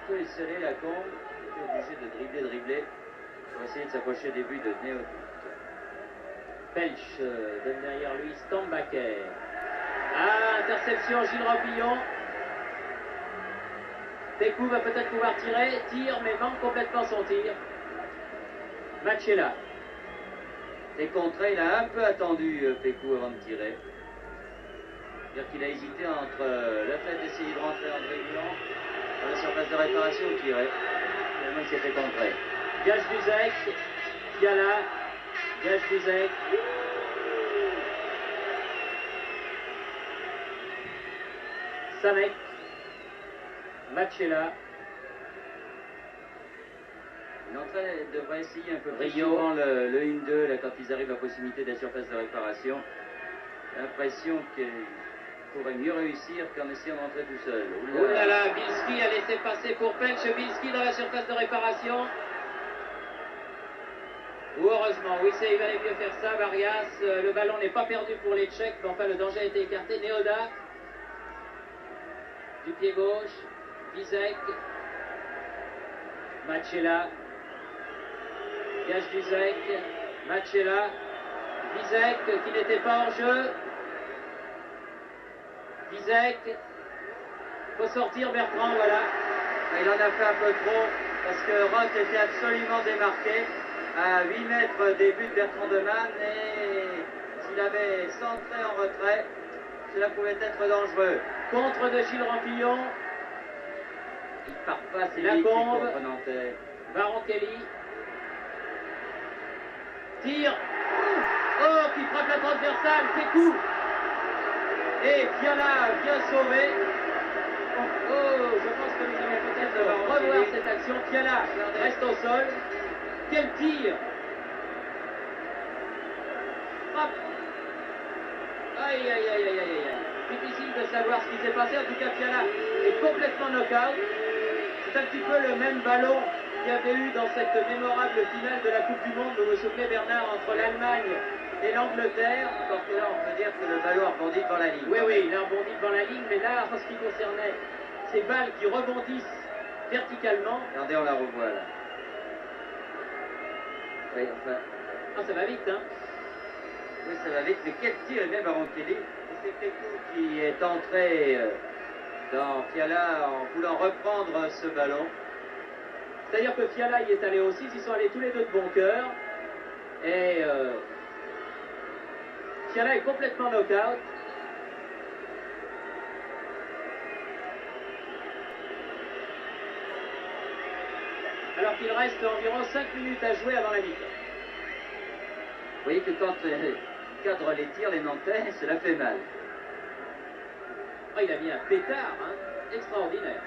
Un peu esselé Lacombe, il est obligé de dribbler pour essayer de s'approcher des buts de Neoda.
Pelch donne derrière lui Stambaker. Ah, interception Gilles Rampillon. Pécou va peut-être pouvoir tirer, tire, mais manque complètement son tir. Machela.
Des contrées, il a un peu attendu Pécou avant de tirer. C'est-à-dire qu'il a hésité entre le fait d'essayer de rentrer en dribblant dans la surface de réparation ou tirer. Finalement, il s'est fait contrer.
Gage-Duzek, Fiala, Gage-Duzek. Samek. Machela.
L'entrée devrait essayer un peu plus
Rio.
souvent le 1-2 là, quand ils arrivent à proximité de la surface de réparation. L'impression qu'ils pourraient mieux réussir qu'en essayant d'entrer tout seul.
Oh là là, Bilski a laissé passer pour Pelch. Bilski dans la surface de réparation. Ou heureusement, oui, il valait mieux faire ça, Vargas. Le ballon n'est pas perdu pour les Tchèques, mais enfin le danger a été écarté. Neoda. Du pied gauche. Vizek. Machela. Gage Duzek. Machela. Vizek qui n'était pas en jeu. Vizek. Faut sortir Bertrand, voilà.
Il en a fait un peu trop parce que Roth était absolument démarqué à 8 mètres des buts de Bertrand Demann et s'il avait centré en retrait, cela pouvait être dangereux.
Contre de Gilles Rampillon.
Il part pas assez
La
vite
bombe.
contre Nantais.
Baron Kelly. Tire. Oh, qui frappe la transversale. Fait coup. Et Fiala bien sauvé. Oh, je pense que nous allons peut-être revoir cette action. Fiala reste au sol. Quel tir. Frappe. Aïe, aïe, aïe, aïe, aïe, aïe. Difficile de savoir ce qui s'est passé. En tout cas, Fiala est complètement knock-out. C'est un petit peu le même ballon qu'il y avait eu dans cette mémorable finale de la Coupe du Monde, vous vous souvenez Bernard, entre l'Allemagne et l'Angleterre.
Encore que là, on peut dire que le ballon a rebondi devant la ligne.
Oui, oui, il a rebondi devant la ligne, mais là, en ce qui concernait ces balles qui rebondissent verticalement...
Regardez, on la revoit là. Oui, enfin...
Ah, ça va vite, hein.
Oui, ça va vite, mais quel tir est bien Baron Kelly. Et c'est Pécou qui est entré dans Fiala en voulant reprendre ce ballon.
C'est-à-dire que Fiala y est allé aussi, ils sont allés tous les deux de bon cœur. Et Fiala est complètement knock-out. Alors qu'il reste environ 5 minutes à jouer avant la mi-temps.
Vous voyez que quand ils cadrent les tirs, les Nantais, cela fait mal.
Oh, il a mis un pétard, hein, extraordinaire.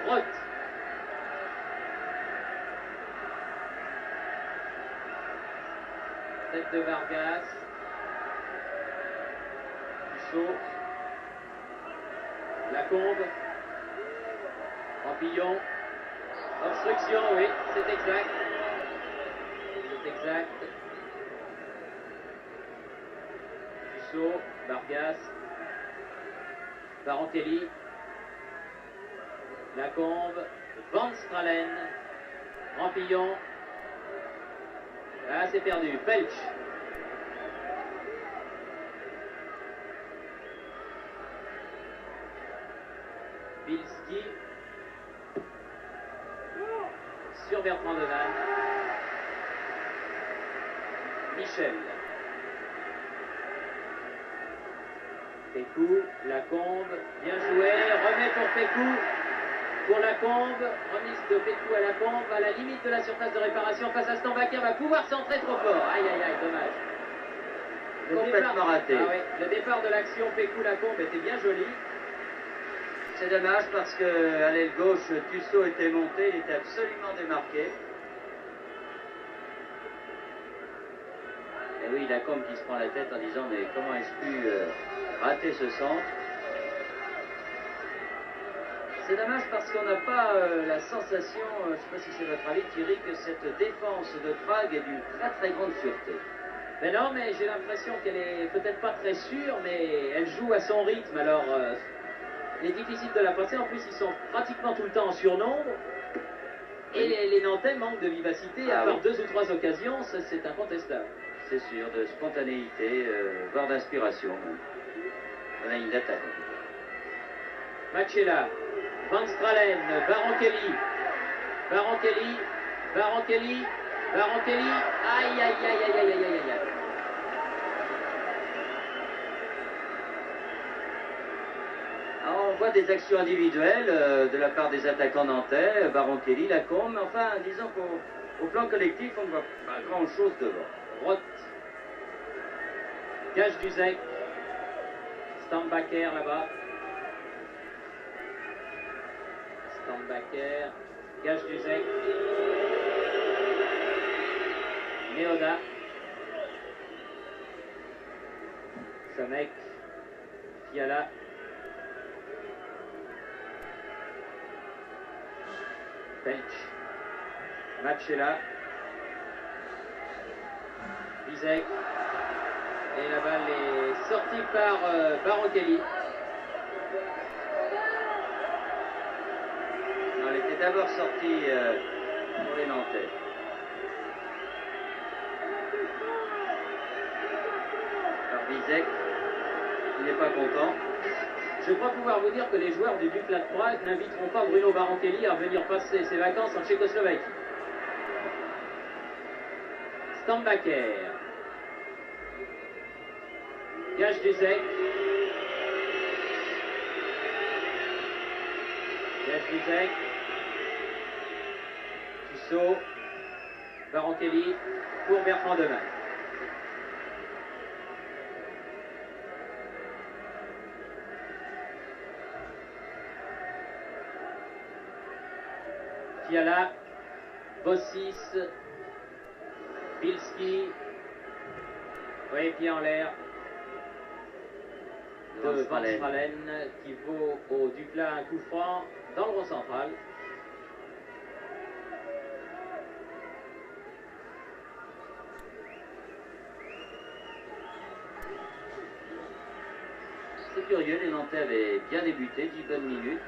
Roth. Tête de Vargas. Chaud. Lacombe. Rampillon. Obstruction, oui, c'est exact. C'est exact. Chaud. Vargas. Baron Kelly. Lacombe. Van Stralen. Rampillon. Ah, c'est perdu. Pelch. Bilski. Sur Bertrand Demann. Michel. Pécou, Lacombe, bien joué, remet pour Pécou, pour Lacombe, remise de Pécou à Lacombe, à la limite de la surface de réparation face à Stambaker, va pouvoir centrer trop fort, aïe aïe aïe, dommage.
Complètement raté.
Ah oui, le départ de l'action Pécou-Lacombe était bien joli.
C'est dommage parce qu'à l'aile gauche, Tussaud était monté, il était absolument démarqué. Et oui, Lacombe qui se prend la tête en disant mais comment est-ce pu rater ce centre? C'est dommage parce qu'on n'a pas la sensation, je ne sais pas si c'est votre avis Thierry, que cette défense de Prague est d'une très très grande sûreté.
Mais non, mais j'ai l'impression qu'elle est peut-être pas très sûre, mais elle joue à son rythme, alors il est difficile de la passer. En plus, ils sont pratiquement tout le temps en surnombre. Et les Nantais manquent de vivacité, à part 2 ou 3 occasions, ça c'est incontestable.
C'est sûr, de spontanéité, voire d'inspiration. On a une attaque.
Machela, Van Stralen, Baron Kelly, Baron Kelly, Baron Kelly, Baron Kelly, aïe aïe aïe aïe aïe aïe aïe aïe.
Alors, on voit des actions individuelles de la part des attaquants nantais, Baron Kelly, Lacombe, mais enfin, disons qu'au plan collectif, on ne voit pas grand-chose devant.
Roth, Gage Duzek, Stambacker là-bas. Stambacker. Gage du Zec. Neoda. Samek. Fiala. Pelch. Machela. Bizek. Et la balle est sortie par Barotelli.
Elle était d'abord sortie pour les Nantais. Par Bizek, il n'est pas content.
Je crois pouvoir vous dire que les joueurs du Dukla de Prague n'inviteront pas Bruno Barotelli à venir passer ses vacances en Tchécoslovaquie. Stambacker. Gage du Zec. Gage du Zec. Tissot. Barotelli pour Bertrand Demain. Fiala, Bossis, Bilski, oui, pied en l'air de Van Stralen qui vaut au Dukla un coup franc dans le rond central.
C'est curieux, les Nantais avaient bien débuté, 10 bonnes minutes.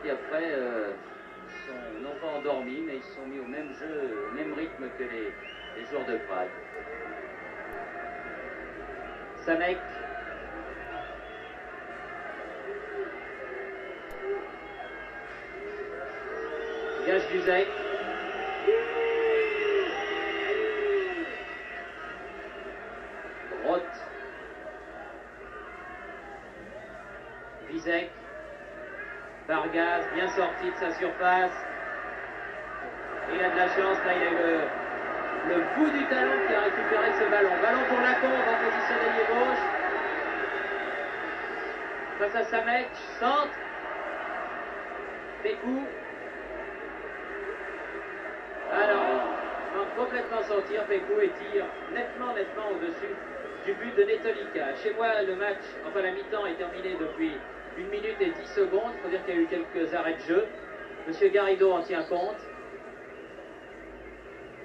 Et après, ils n'ont pas endormi, mais ils se sont mis au même jeu, au même rythme que les joueurs de Prague.
Samek. Gage du Zec. Roth. Bizek. Vargas, bien sorti de sa surface. Il a de la chance, là il a eu le bout du talon qui a récupéré ce ballon. Ballon pour Lacombe en position d'ailier gauche. Face à Samek, centre. Pécou. Alors, va complètement sortir Pécou et tire nettement au-dessus du but de Netolika. Chez moi, le match, enfin la mi-temps est terminée depuis 1 minute et 10 secondes. Il faut dire qu'il y a eu quelques arrêts de jeu. Monsieur Garrido en tient compte.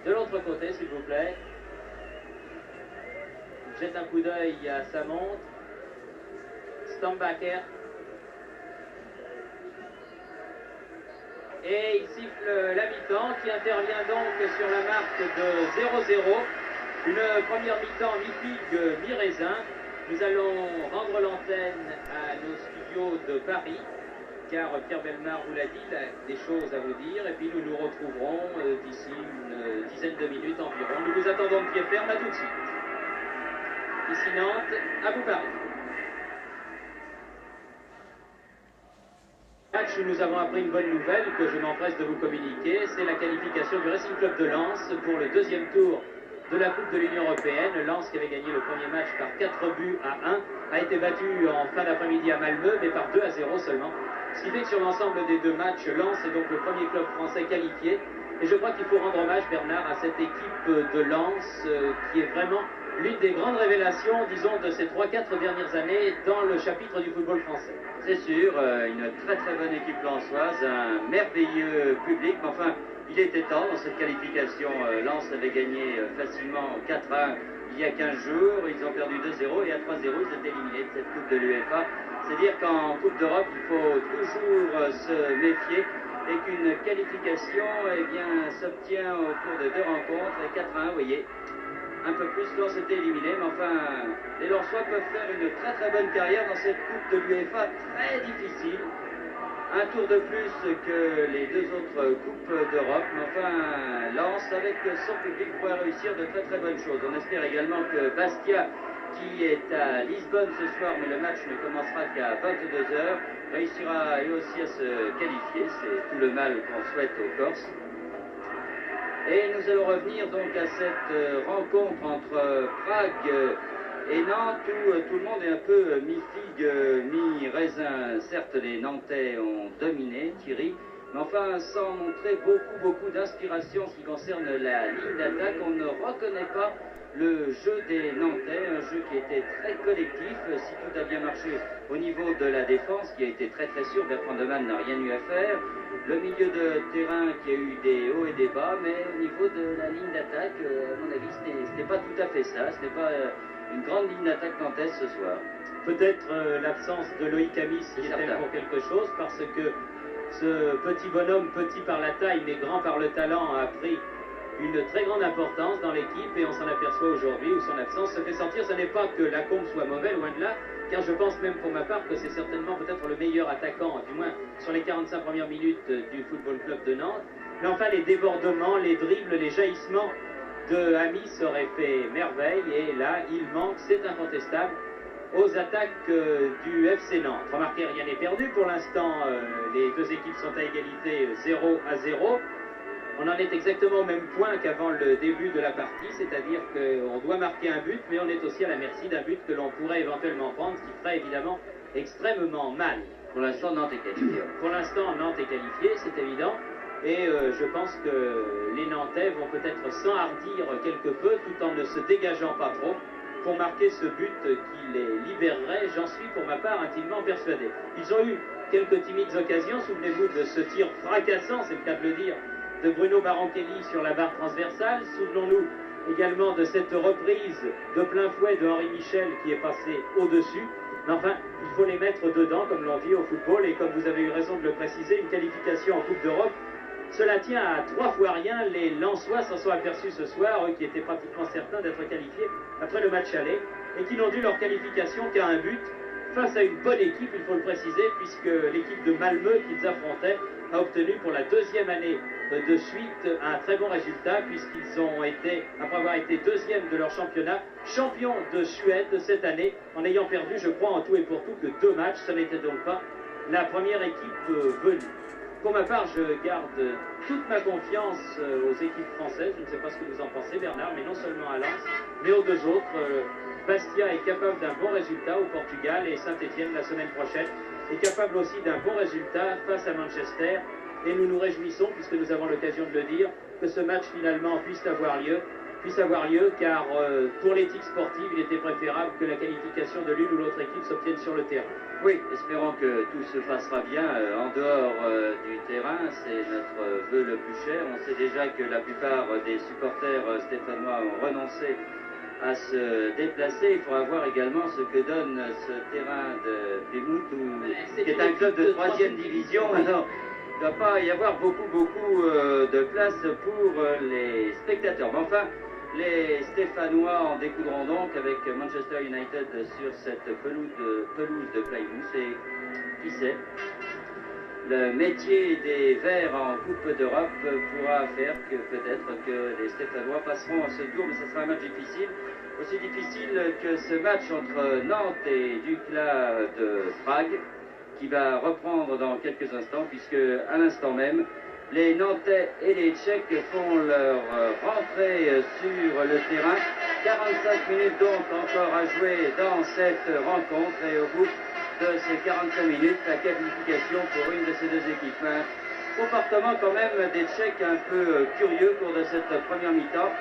De l'autre côté, s'il vous plaît. Il jette un coup d'œil à sa montre. Stambacker. Et il siffle la mi-temps qui intervient donc sur la marque de 0-0. Une première mi-temps mi-figue, mi-raisin. Nous allons rendre l'antenne à nos studios de Paris, car Pierre Bellemare vous l'a dit, il a des choses à vous dire, et puis nous nous retrouverons d'ici une dizaine de minutes environ. Nous vous attendons de pied ferme, à tout de suite. Ici Nantes, à vous Paris. Match où nous avons appris une bonne nouvelle que je m'empresse de vous communiquer, c'est la qualification du Racing Club de Lens pour le deuxième tour de la Coupe de l'Union Européenne. Lens, qui avait gagné le premier match par 4 buts à 1, a été battu en fin d'après-midi à Malmö, mais par 2-0 seulement. Ce qui fait que sur l'ensemble des deux matchs, Lens est donc le premier club français qualifié. Et je crois qu'il faut rendre hommage, Bernard, à cette équipe de Lens qui est vraiment l'une des grandes révélations, disons, de ces 3-4 dernières années dans le chapitre du football français.
C'est sûr, une très bonne équipe lensoise, un merveilleux public, mais enfin, il était temps dans cette qualification. Lens avait gagné facilement 4-1 il y a 15 jours, ils ont perdu 2-0 et à 3-0 ils étaient éliminés de cette Coupe de l'UEFA. C'est dire qu'en Coupe d'Europe, il faut toujours se méfier et qu'une qualification s'obtient au cours de 2 rencontres et 4-1, vous voyez. Un peu plus, Lens était éliminé, mais enfin, les Lensois peuvent faire une très bonne carrière dans cette Coupe de l'UEFA très difficile. Un tour de plus que les 2 autres Coupes d'Europe, mais enfin, Lens, avec son public, pourrait réussir de très bonnes choses. On espère également que Bastia, qui est à Lisbonne ce soir, mais le match ne commencera qu'à 22 h, réussira lui aussi à se qualifier. C'est tout le mal qu'on souhaite aux Corses. Et nous allons revenir donc à cette rencontre entre Prague et Nantes où tout le monde est un peu mi-figue, mi-raisin. Certes, les Nantais ont dominé Thierry, mais enfin sans montrer beaucoup d'inspiration en ce qui concerne la ligne d'attaque. On ne reconnaît pas le jeu des Nantais, un jeu qui était très collectif. Si tout a bien marché au niveau de la défense, qui a été très sûr, Bertrand Demann n'a rien eu à faire. Le milieu de terrain qui a eu des hauts et des bas, mais au niveau de la ligne d'attaque, à mon avis, ce n'est pas tout à fait ça. Ce n'est pas une grande ligne d'attaque nantaise ce soir.
Peut-être l'absence de Loïc Amis qui est pour quelque chose, parce que ce petit bonhomme, petit par la taille mais grand par le talent, a pris une très grande importance dans l'équipe et on s'en aperçoit aujourd'hui où son absence se fait sentir. Ce n'est pas que Lacombe soit mauvais, loin de là, car je pense même pour ma part que c'est certainement peut-être le meilleur attaquant, du moins sur les 45 premières minutes du Football Club de Nantes. Mais enfin, les débordements, les dribbles, les jaillissements de Amis auraient fait merveille et là, il manque, c'est incontestable, aux attaques du FC Nantes. Remarquez, rien n'est perdu pour l'instant, les deux équipes sont à égalité 0-0. On en est exactement au même point qu'avant le début de la partie, c'est-à-dire qu'on doit marquer un but, mais on est aussi à la merci d'un but que l'on pourrait éventuellement prendre, ce qui ferait évidemment extrêmement mal.
Pour l'instant, Nantes est qualifié.
Pour l'instant, Nantes est qualifié, c'est évident, et je pense que les Nantais vont peut-être s'enhardir quelque peu, tout en ne se dégageant pas trop, pour marquer ce but qui les libérerait, j'en suis pour ma part intimement persuadé. Ils ont eu quelques timides occasions, souvenez-vous de ce tir fracassant, c'est le cas de le dire, de Bruno Barankelli sur la barre transversale. Souvenons-nous également de cette reprise de plein fouet de Henri Michel qui est passé au-dessus. Mais enfin, il faut les mettre dedans, comme l'on dit au football, et comme vous avez eu raison de le préciser, une qualification en Coupe d'Europe, cela tient à 3 fois rien. Les Lensois s'en sont aperçus ce soir, eux qui étaient pratiquement certains d'être qualifiés après le match aller, et qui n'ont dû leur qualification qu'à un but, face à une bonne équipe, il faut le préciser, puisque l'équipe de Malmö qu'ils affrontaient a obtenu pour la deuxième année de suite un très bon résultat, puisqu'ils ont été, après avoir été deuxième de leur championnat, champions de Suède cette année, en ayant perdu, je crois, en tout et pour tout que 2 matchs. Ce n'était donc pas la première équipe venue. Pour ma part, je garde toute ma confiance aux équipes françaises. Je ne sais pas ce que vous en pensez, Bernard, mais non seulement à Lens, mais aux deux autres. Bastia est capable d'un bon résultat au Portugal et Saint-Étienne la semaine prochaine est capable aussi d'un bon résultat face à Manchester. Et nous nous réjouissons, puisque nous avons l'occasion de le dire, que ce match finalement puisse avoir lieu, car pour l'éthique sportive, il était préférable que la qualification de l'une ou l'autre équipe s'obtienne sur le terrain.
Oui, espérons que tout se passera bien en dehors du terrain, c'est notre vœu le plus cher. On sait déjà que la plupart des supporters stéphanois ont renoncé à se déplacer. Il faudra voir également ce que donne ce terrain de Plymouth, qui est un club de 3e division. Alors, il ne doit pas y avoir beaucoup de place pour les spectateurs. Mais enfin, les Stéphanois en découdront donc avec Manchester United sur cette pelouse de Plymouth. Et qui sait, le métier des Verts en Coupe d'Europe pourra faire que peut-être que les Stéphanois passeront à ce tour, mais ce sera un match difficile. Aussi difficile que ce match entre Nantes et Dukla de Prague, qui va reprendre dans quelques instants, puisque à l'instant même, les Nantais et les Tchèques font leur rentrée sur le terrain. 45 minutes donc encore à jouer dans cette rencontre, et au bout de ces 45 minutes, la qualification pour une de ces deux équipes. Un comportement quand même des Tchèques un peu curieux au cours de cette première mi-temps.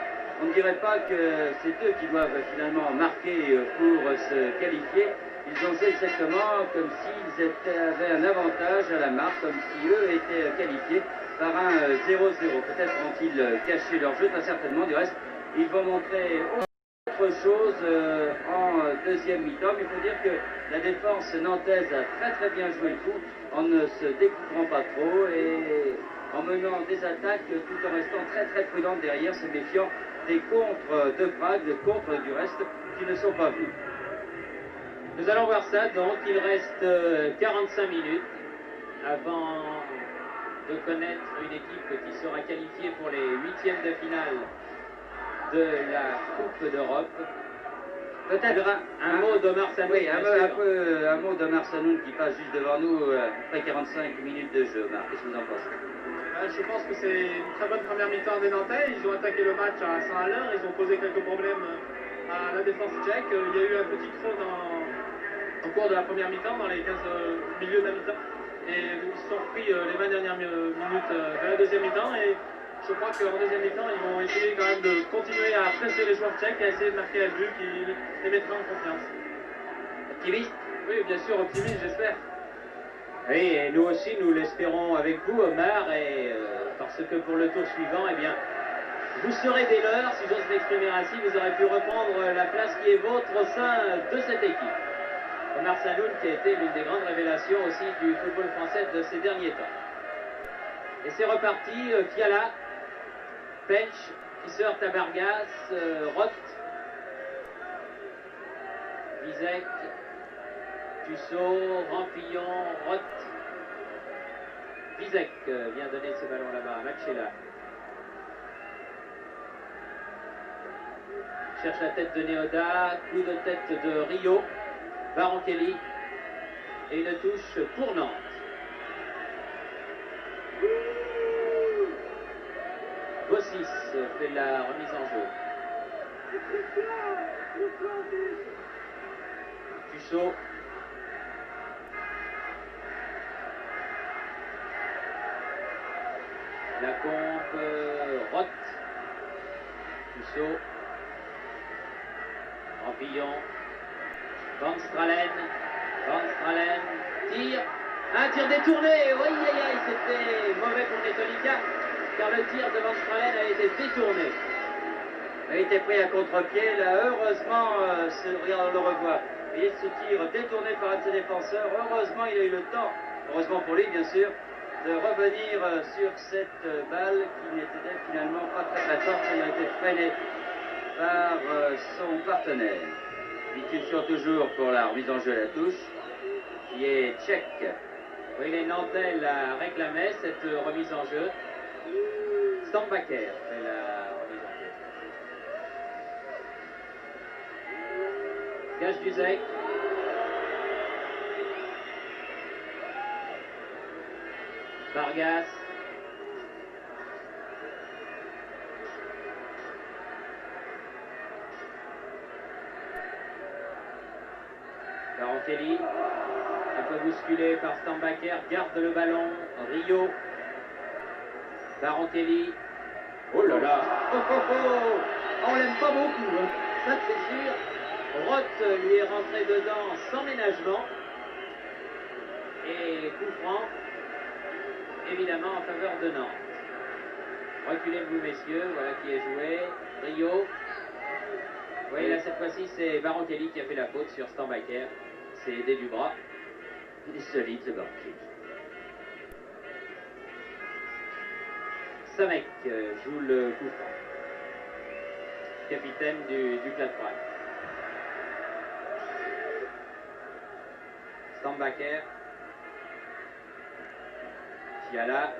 On ne dirait pas que c'est eux qui doivent finalement marquer pour se qualifier. Ils ont fait exactement comme s'ils avaient un avantage à la marque, comme si eux étaient qualifiés par un 0-0. Peut-être vont-ils cacher leur jeu, très certainement. Du reste, ils vont montrer autre chose en deuxième mi-temps. Mais il faut dire que la défense nantaise a très bien joué le coup, en ne se découvrant pas trop et en menant des attaques tout en restant très prudente derrière, se méfiant des contres de Prague, des contres du reste qui ne sont pas venus.
Nous allons voir ça, donc il reste 45 minutes avant de connaître une équipe qui sera qualifiée pour les 8e de finale de la Coupe d'Europe. Peut-être un mot d'Omar Sanoun.
Oui, un mot d'Omar Sanoun qui passe juste devant nous après 45 minutes de jeu. Omar, qu'est-ce que vous en pensez?
Je pense que c'est une très bonne première mi-temps des Nantais. Ils ont attaqué le match à 100 à l'heure. Ils ont posé quelques problèmes à la défense tchèque. Il y a eu un petit creux au cours de la première mi-temps, dans les 15 milieux de la mi-temps. Et ils se sont repris les 20 dernières minutes de la deuxième mi-temps. Et je crois qu'en deuxième mi-temps, ils vont essayer quand même de continuer à presser les joueurs tchèques et à essayer de marquer un but qui les mettra en confiance.
Optimiste?
Oui, bien sûr, optimiste, j'espère.
Oui, et nous aussi, nous l'espérons avec vous, Omar, et parce que pour le tour suivant, eh bien, vous serez des leurs, si j'ose m'exprimer ainsi, vous aurez pu reprendre la place qui est vôtre au sein de cette équipe. Omar Sanoun, qui a été l'une des grandes révélations aussi du football français de ces derniers temps. Et c'est reparti, Fiala, Pench, qui se heurte à Vargas, Roth, Vizek, Tussaud, Rampillon, Roth. Vizek vient donner ce ballon là-bas, Machela. Cherche la tête de Neoda, coup de tête de Rio, Baron Kelly, et une touche pour Nantes. Bossis fait la remise en jeu. Tussaud. Lacombe, Roth, Tussaud, Rampillon, Van Stralen, tire, un tir détourné, oui, c'était mauvais pour Netolica, car le tir de Van Stralen a été détourné. Il a été pris à contre-pied, là, heureusement, regarde, on le revoit. Et ce tir détourné par un de ses défenseurs, heureusement il a eu le temps, heureusement pour lui bien sûr, de revenir sur cette balle qui n'était finalement pas très forte et a été freinée par son partenaire. Discussion toujours pour la remise en jeu à la touche, qui est tchèque. Oui, les Nantais la réclamaient, cette remise en jeu. Stambaker fait la remise en jeu. Gage Duzek. Vargas. Baron Kelly, un peu bousculé par Stambaker, garde le ballon. Rio. Baron Kelly. Oh là là. On l'aime pas beaucoup, hein. Ça c'est sûr. Roth lui est rentré dedans sans ménagement. Et coup franc, évidemment en faveur de Nantes. Reculez-vous messieurs, voilà qui est joué. Rio. Oui, là cette fois-ci c'est Baron Kelly qui a fait la faute sur Stambaker. C'est aidé du bras. Il est solide ce Baron Kelly. Samek joue le coup franc. Capitaine du Plat de Prague. Stambaker. Fiala.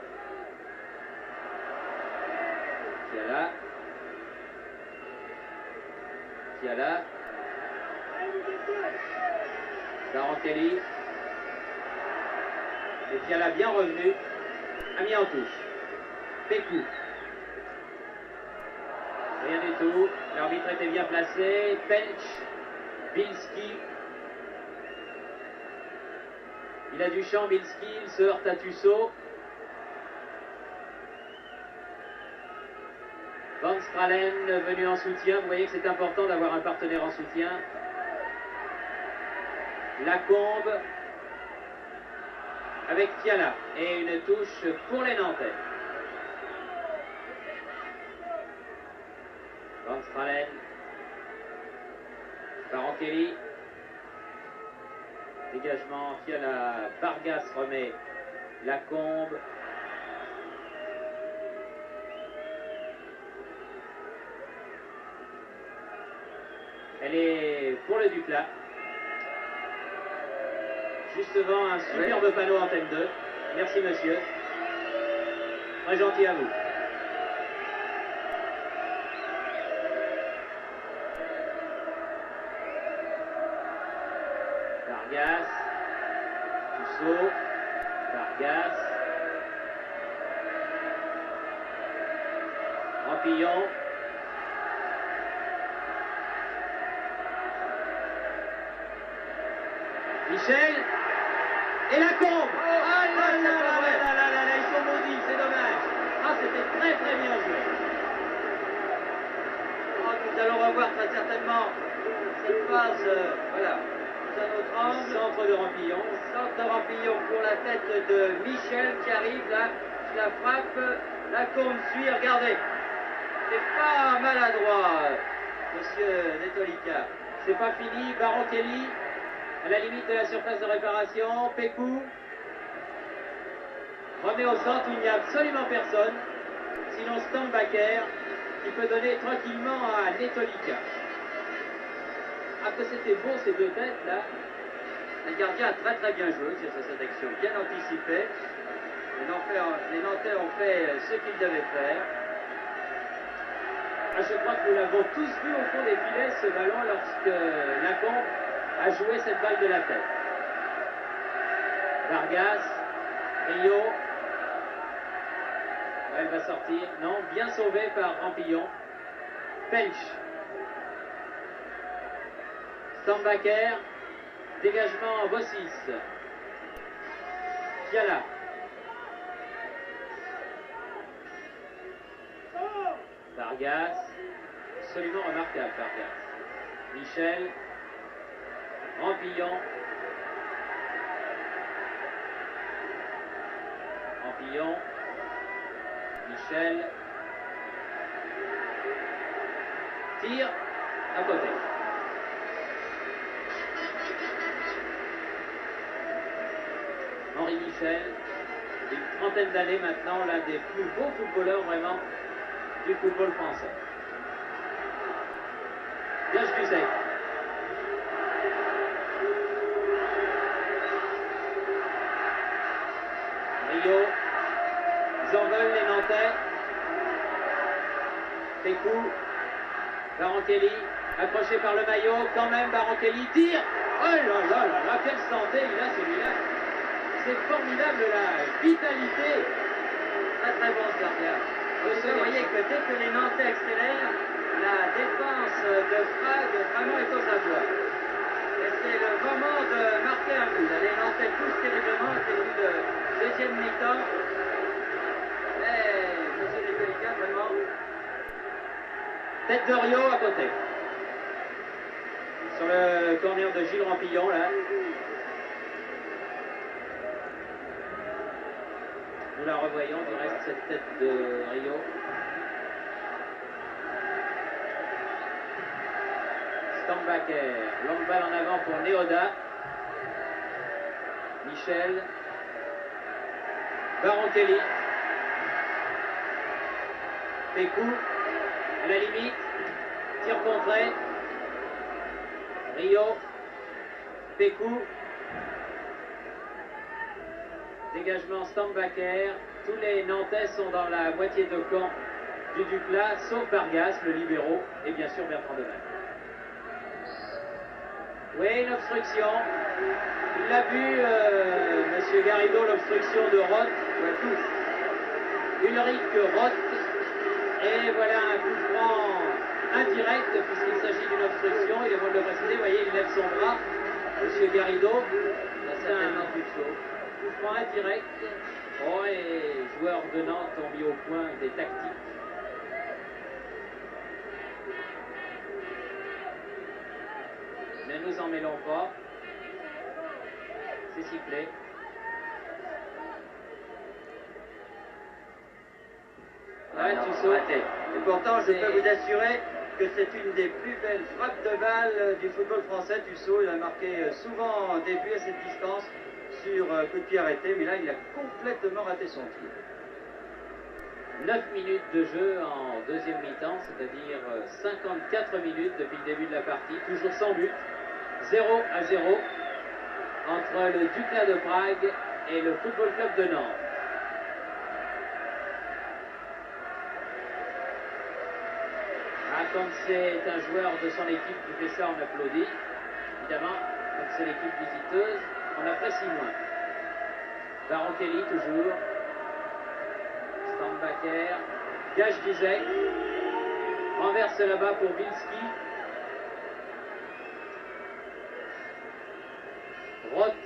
Baron Kelly. Et Fiala bien revenu. A mis en touche. Pécou. Rien du tout. L'arbitre était bien placé. Pench. Bilski. Il a du champ, Bilski. Il se heurte à Tussaud. Van Stralen venu en soutien. Vous voyez que c'est important d'avoir un partenaire en soutien. Lacombe avec Fiala. Et une touche pour les Nantais. Van Stralen. Baron Kelly. Dégagement, Fiala. Vargas remet Lacombe. Elle est pour le Duclat. Juste devant un superbe panneau antenne 2. Merci monsieur. Très gentil à vous. Vargas. Tussaud. Vargas. Rampillon. Michel. Et la combe. Ah là là là, ils sont maudits, c'est dommage. Ah, c'était très très bien joué.
Oh, nous allons revoir très certainement cette phase, voilà, dans un autre angle.
Centre de Rampillon.
Centre de Rampillon pour la tête de Michel qui arrive là, qui la frappe, la combe suit, regardez. C'est pas maladroit, monsieur Netolica.
C'est pas fini, Baron Kelly, à la limite de la surface de réparation, Pécou remet au centre où il n'y a absolument personne, sinon Stambaker qui peut donner tranquillement à Netolica. Ah que c'était beau ces deux têtes là.
Le gardien a très très bien joué sur cette action, bien anticipé. Les Nantais ont fait ce qu'ils devaient faire.
Ah, je crois que nous l'avons tous vu au fond des filets, ce ballon, lorsque Lacombe a joué cette balle de la tête. Vargas, Rio, elle va sortir, non, bien sauvé par Rampillon. Pelch. Stambaker, dégagement Bossis. Fiala. Vargas, absolument remarquable Vargas. Michel, Rampillon. Rampillon, Michel. Tire à côté. Henri Michel, une trentaine d'années maintenant, l'un des plus beaux footballeurs vraiment du football français. Gage du sec. Rio, ils en veulent les Nantais. Pécou, Baron Kelly, accroché par le maillot, quand même Baron Kelly tire. Oh là là là là, quelle santé il a celui-là. C'est formidable la vitalité.
Très très bon ce gardien. Vous voyez que dès que les Nantais accélèrent, la défense de Prague vraiment est aux abois. Et c'est le moment de marquer un but. Les Nantais poussent terriblement au début de deuxième mi-temps. Mais M. Netolica, vraiment.
Tête de Rio à côté. Sur le corner de Gilles Rampillon là. Nous la revoyons du reste cette tête de Rio. Stambaker, longue balle en avant pour Neoda. Michel. Baron Kelly. Pécou, à la limite. Tir contré. Rio. Pécou. Dégagement Stambaker. Tous les Nantais sont dans la moitié de camp du Duclas, sauf Vargas, le libéraux, et bien sûr Bertrand Deval. Oui, l'obstruction. Il l'a vu, M. Garrido, l'obstruction de Roth. Ouais, tous. Ulrich Roth. Et voilà un coup franc indirect, puisqu'il s'agit d'une obstruction. Il est bon de le préciser. Vous voyez, il lève son bras. M. Garrido. C'est un coup de chaud. Coup franc indirect. Oh, et les joueurs de Nantes ont mis au point des tactiques. Ne nous en mêlons pas. C'est sifflé.
Ouais, Tussaud. Et pourtant, je peux vous assurer que c'est une des plus belles frappes de balle du football français. Tussaud, il a marqué souvent en début à cette distance sur coup de pied arrêté, mais là, il a complètement raté son tir.
9 minutes de jeu en deuxième mi-temps, c'est-à-dire 54 minutes depuis le début de la partie, toujours sans but, 0-0 entre le Duclas de Prague et le Football Club de Nantes. Ah, comme c'est un joueur de son équipe qui fait ça, on applaudit. Évidemment, comme c'est l'équipe visiteuse, on apprécie moins. Baron Kelly toujours. Stambaker, Gage Duzek, renverse là-bas pour Bilski. Roth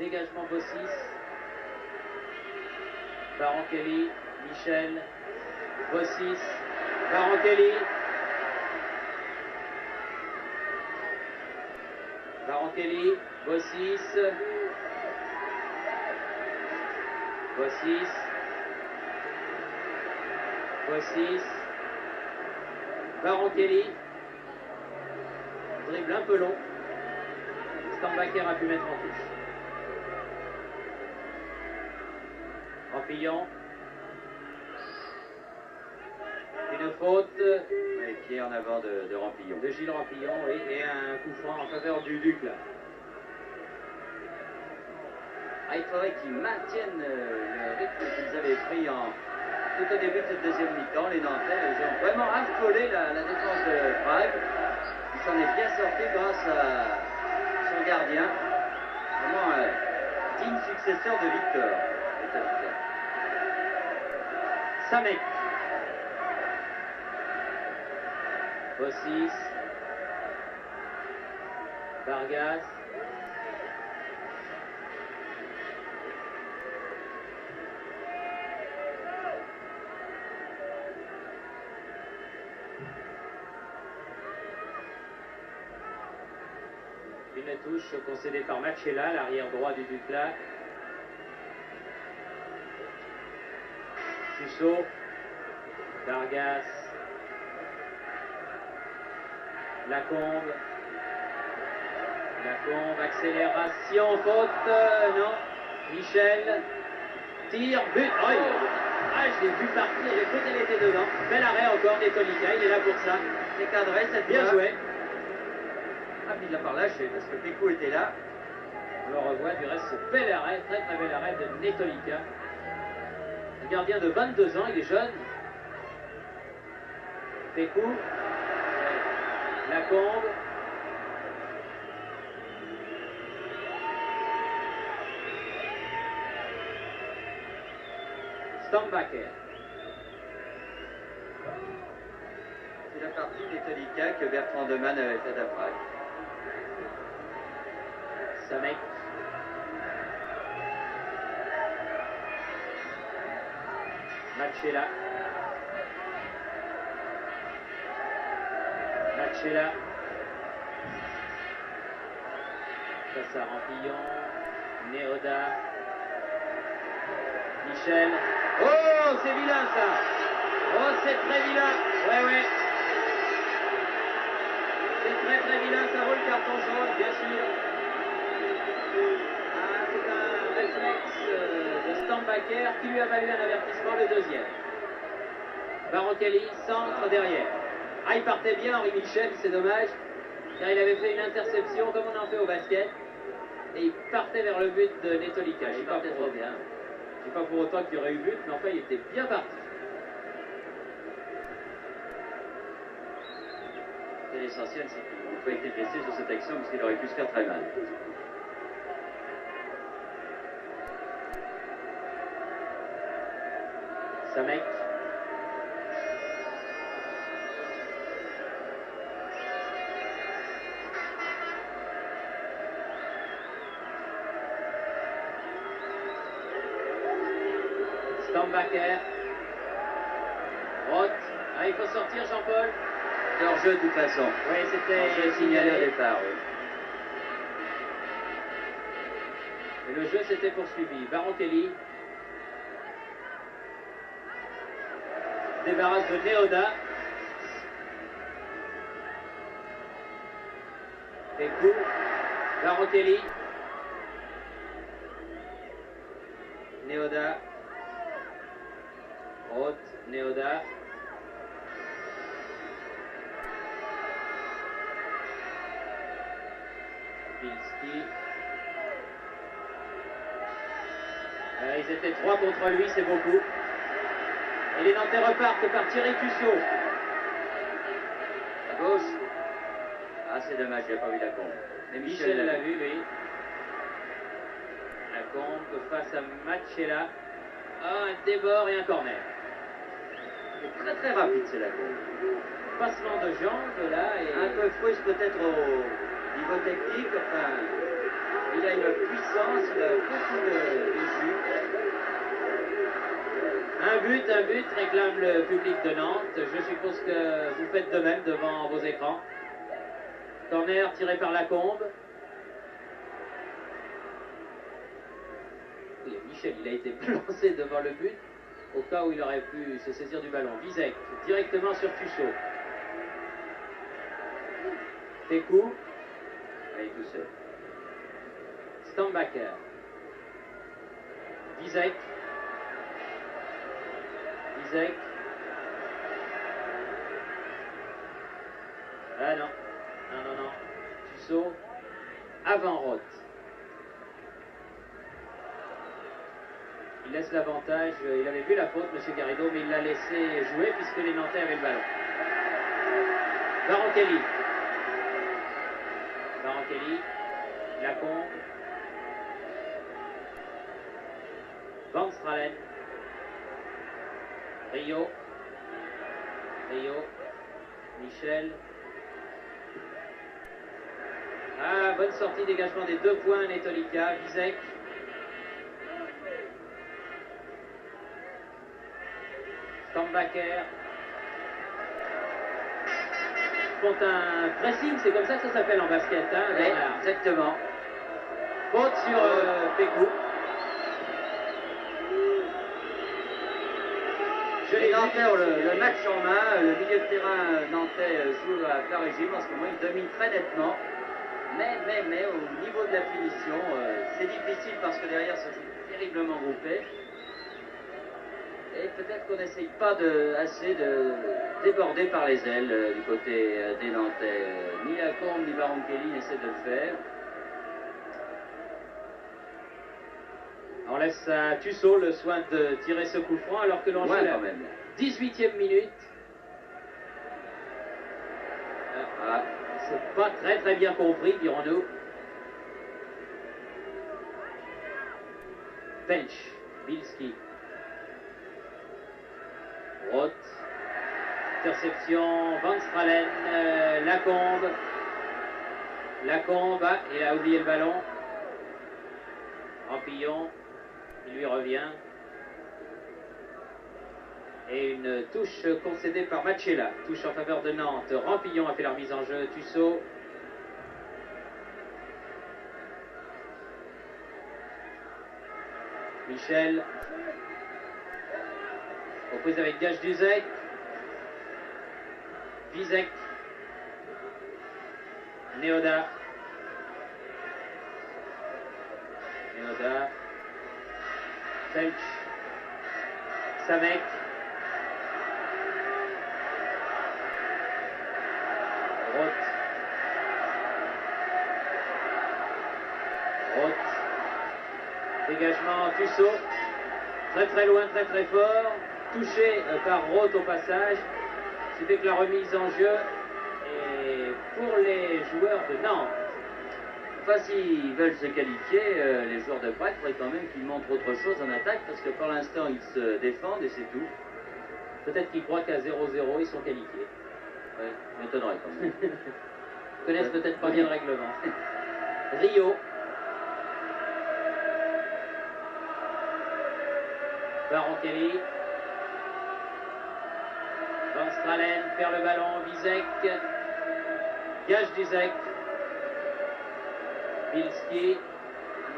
dégagement Bossis. Barankelli, Michel, Bossis, Barankelli. Barankelli, Bossis. Bossis. Bossis. Barankelli. Dribble un peu long. Stambacker a pu mettre en touche. Rampillon. Une faute.
Et pied en avant de Rampillon.
De Gilles Rampillon, oui, et un coup franc en faveur du Duc là.
Ah, il faudrait qu'ils maintiennent le rythme qu'ils avaient pris tout au début de cette deuxième mi-temps. Les Nantais, ils ont vraiment affolé la défense de Prague. Il s'en est bien sorti grâce à son gardien. Vraiment digne successeur de Victor.
Samek. Bossis. Vargas. Une touche concédée par Machella, l'arrière droit du Duclac. Susso. Vargas. Lacombe. Lacombe, accélération, faute, non. Michel. Tir, but. Oh, je l'ai vu partir, j'ai cru qu'elle était dedans. Bel arrêt encore d'Etolika, il est là pour ça.
C'est cadré, cette
Bien
fois.
joué.
Ah, puis il l'a pas lâché parce que Pécou était là.
On le revoit, du reste, ce bel arrêt, très très bel arrêt de Netolika. Un gardien de 22 ans, il est jeune. Pécou. Lacombe. Stambacker.
C'est la partie d'Etolika que Bertrand Demann avait faite à Prague.
Samek. Machella. Machella. Face à Rampillon. Neoda. Michel. Oh, c'est vilain ça. Oh, c'est très vilain. Ouais. C'est très très vilain, ça vaut le carton jaune, bien sûr. Ah, c'est un réflexe de Stambacker qui lui a valu un avertissement, le deuxième. Barankelli, centre derrière. Ah, il partait bien, Henri Michel, c'est dommage, car il avait fait une interception comme on en fait au basket. Et il partait vers le but de Netolika.
Il partait trop bien.
Je ne dis pas pour autant qu'il y aurait eu but, mais enfin, il était bien parti.
L'essentiel, c'est qu'il n'a pas été blessé sur cette action parce qu'il aurait pu se faire très mal.
Samek. Stambacker. Roth. Ah, il faut sortir, Jean-Paul.
Hors-jeu de toute façon.
Oui, c'était
Signalé au départ, oui.
Et le jeu s'était poursuivi. Barankelli. Débarrasse de Neoda. Pécou. Barankelli. Neoda. Roth. Neoda. Pilski. Ils étaient 3 contre lui, c'est beaucoup. Et les Nantais repartent par Thierry Tussaud.
À gauche. Ah, c'est dommage, il n'a pas vu Lacombe. Mais
Michel l'a vu, lui. Lacombe face à Machella. Ah, un débord et un corner.
C'est très très rapide, c'est Lacombe.
Passement de jambes, là. Et...
Un peu frustre peut-être au niveau technique, enfin, Il a une puissance, il a beaucoup de jus.
Un but, réclame le public de Nantes. Je suppose que vous faites de même devant vos écrans. Corner tiré par Lacombe. Oui, Michel, il a été lancé devant le but, au cas où il aurait pu se saisir du ballon. Vizek, directement sur Tussaud. Tekou.
Allez, tout seul.
Stambacker. Vizek. Vizek. Ah non. Non. Tussaud. Avant Roth. Il laisse l'avantage. Il avait vu la faute, M. Garrido, mais il l'a laissé jouer puisque les Nantais avaient le ballon. Barankelli. Barankelli. Lacombe. Van Stralen. Rio. Michel. Ah, bonne sortie, dégagement des 2 points, Netolika. Vizek. Stambacker. Font un pressing, c'est comme ça que ça s'appelle en basket, hein,
Oui, exactement.
faute sur Pécou.
Les Nantais ont le match en main, le milieu de terrain nantais joue à plein régime en ce moment, il domine très nettement. Mais au niveau de la finition, c'est difficile parce que derrière ça joue terriblement groupé. Et peut-être qu'on n'essaye pas assez de déborder par les ailes du côté des Nantais. Ni Lacombe ni Barankelli n'essaient de le faire.
On laisse à Tussaud le soin de tirer ce coup franc alors que l'on joue la 18e minute. C'est pas très bien compris, dirons-nous. Bench, Bilski. Roth. Interception, Van Stralen, Lacombe. Lacombe, il a oublié le ballon. Rampillon, il lui revient. Et une touche concédée par Machella. Touche en faveur de Nantes. Rampillon a fait la remise en jeu. Tussaud. Michel. Reprise avec Gage Duzek. Vizek. Neoda. Felch. Samek. Roth. Dégagement Tussaud. Très loin, très fort. Touché par Roth au passage. C'était que la remise en jeu est pour les joueurs de Nantes.
Enfin, s'ils veulent se qualifier, les joueurs de Prague, il faudrait quand même qu'ils montrent autre chose en attaque, parce que pour l'instant, ils se défendent et c'est tout.
Peut-être qu'ils croient qu'à 0-0, ils sont qualifiés.
Ouais, m'étonnerait quand même.
Ils connaissent peut-être pas bien le règlement. Rio. Barankelli. Van Stralen perd le ballon. Vizek. Gage Duzek. Bilski.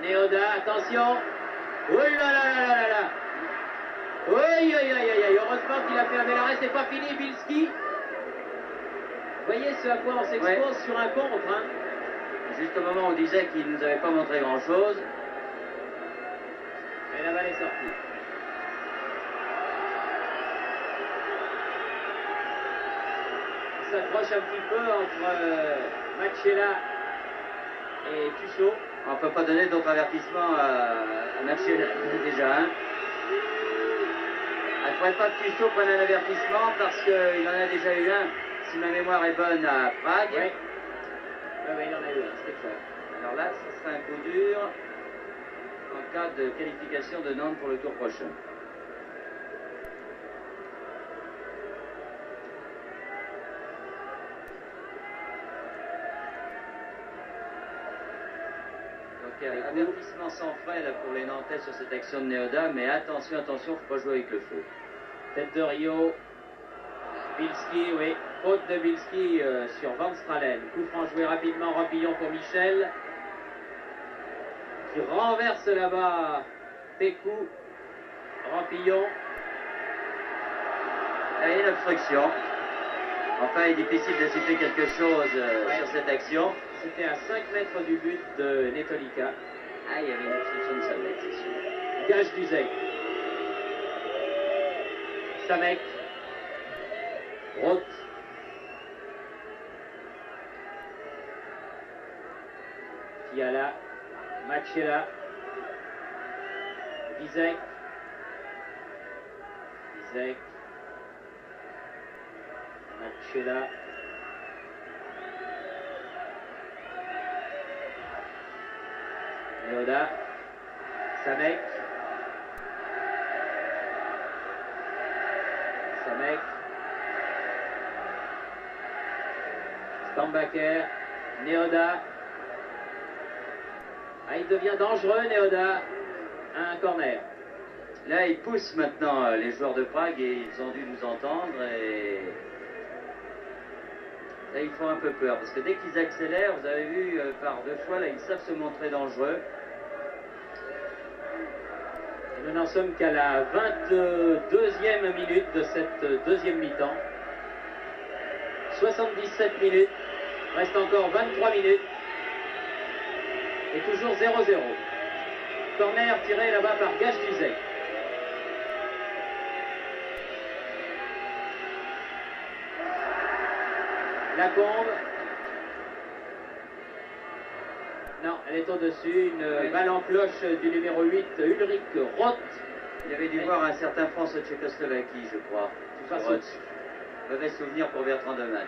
Neoda. Attention. Oh là là. Oui. Heureusement qu'il a fermé l'arrêt. C'est pas fini, Bilski. Vous voyez ce à quoi on s'expose sur un contre. Hein.
Juste au moment où on disait qu'il ne nous avait pas montré grand-chose.
Et la balle est sortie. On s'accroche un petit peu entre Machella et Tussaud.
On ne peut pas donner d'autres avertissements à Machella, déjà. Hein. Il ne faudrait pas que Tussaud prenne un avertissement parce qu'il en a déjà eu un, si ma mémoire est bonne, à Prague.
Oui, il en a eu un, c'est clair.
Alors là, ce sera un coup dur en cas de qualification de Nantes pour le tour prochain. Donc Avertissement sans frais là, pour les Nantais sur cette action de Neoda, mais attention, attention, faut pas jouer avec le feu.
Tête de Rio. Bilski, oui. Faute de Bilski sur Van Stralen. Coup franc joué rapidement, Rampillon pour Michel. Qui renverse là-bas Pécou. Rampillon.
Et une obstruction. Enfin, il est difficile de citer quelque chose sur cette action.
C'était à 5 mètres du but de Netolika.
Ah, il y avait une obstruction de Samek, c'est sûr.
Gage d'Uzek. Samek. Roth. Fiala. Machela. Vizek. Machela. Neoda. Samek. Stambaker. Neoda. Ah, il devient dangereux, Neoda. Un corner.
Là, ils poussent maintenant les joueurs de Prague et ils ont dû nous entendre et là, ils font un peu peur parce que dès qu'ils accélèrent, vous avez vu par 2 fois, là, ils savent se montrer dangereux.
Et nous n'en sommes qu'à la 22e minute de cette deuxième mi-temps. 77 minutes. Reste encore 23 minutes. Et toujours 0-0. Corner tiré là-bas par Gage d'Uzek. Lacombe. Non, elle est au-dessus. Une balle en cloche du numéro 8, Ulrich Roth.
Il avait dû voir un certain France-Tchécoslovaquie, je crois.
Face au-dessus.
Mauvais souvenir pour Bertrand Demann.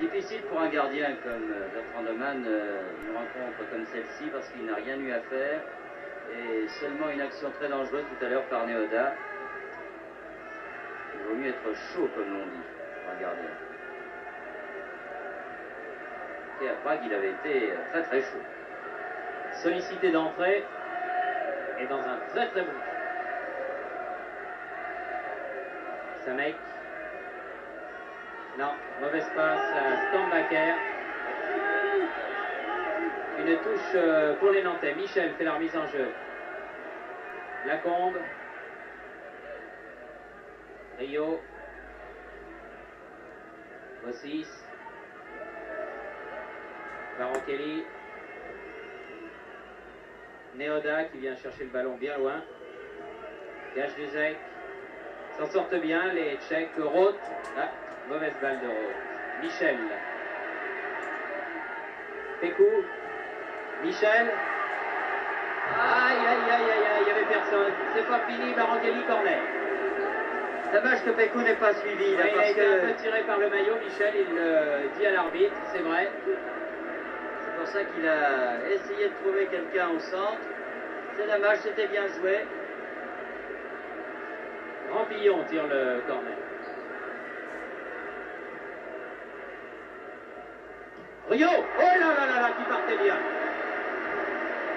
Difficile pour un gardien comme Bertrand Demann, une rencontre comme celle-ci, parce qu'il n'a rien eu à faire. Et seulement une action très dangereuse tout à l'heure par Neoda. Il vaut mieux être chaud, comme l'on dit, pour un gardien. Et à Prague, il avait été très très chaud.
Sollicité d'entrée et dans un très très bon. Samek. Non, mauvaise passe à Stambaker. Une touche pour les Nantais. Michel fait la remise en jeu. Lacombe. Rio. Bossis. Barokelli. Neoda qui vient chercher le ballon bien loin. Gage d'Uzek. S'en sortent bien les Tchèques. Roth. Ah, mauvaise balle de Roth. Michel. Pécou. Michel. Aïe, aïe, aïe, aïe, aïe, il n'y avait personne. C'est pas fini, Barokelli, corner.
Dommage que Pécou n'ait pas suivi. Là,
il a été un peu tiré par le maillot, Michel, il le dit à l'arbitre, c'est vrai.
C'est pour ça qu'il a essayé de trouver quelqu'un au centre. C'est dommage, c'était bien joué.
Rampillon tire le corner. Rio, oh là là là là, qui partait bien.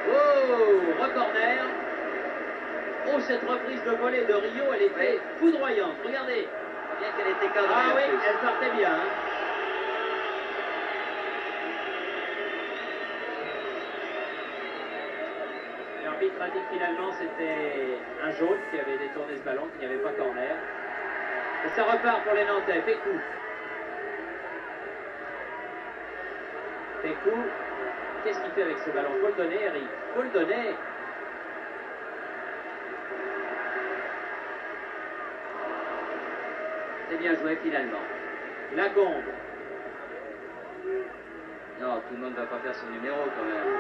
Oh, recorner. Oh, cette reprise de volée de Rio, elle était foudroyante. Regardez.
Bien qu'elle était cadrée.
Ah oui, elle partait bien. Hein. L'arbitre a dit que finalement c'était un jaune qui avait détourné ce ballon, qu'il n'y avait pas corner. Et ça repart pour les Nantais. Pécou. Pécou. Qu'est-ce qu'il fait avec ce ballon? Faut le donner, Eric. Faut le donner.
C'est bien joué finalement.
Lacombe.
Non, tout le monde ne va pas faire son numéro quand même.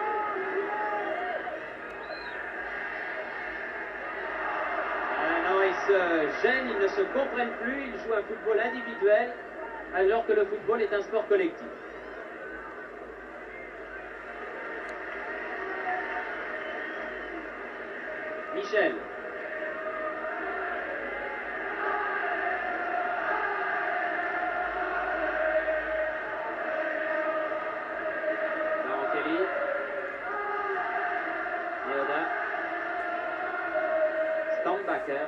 Ah non, ils se gênent, ils ne se comprennent plus, ils jouent un football individuel alors que le football est un sport collectif. Michel.
marqueur.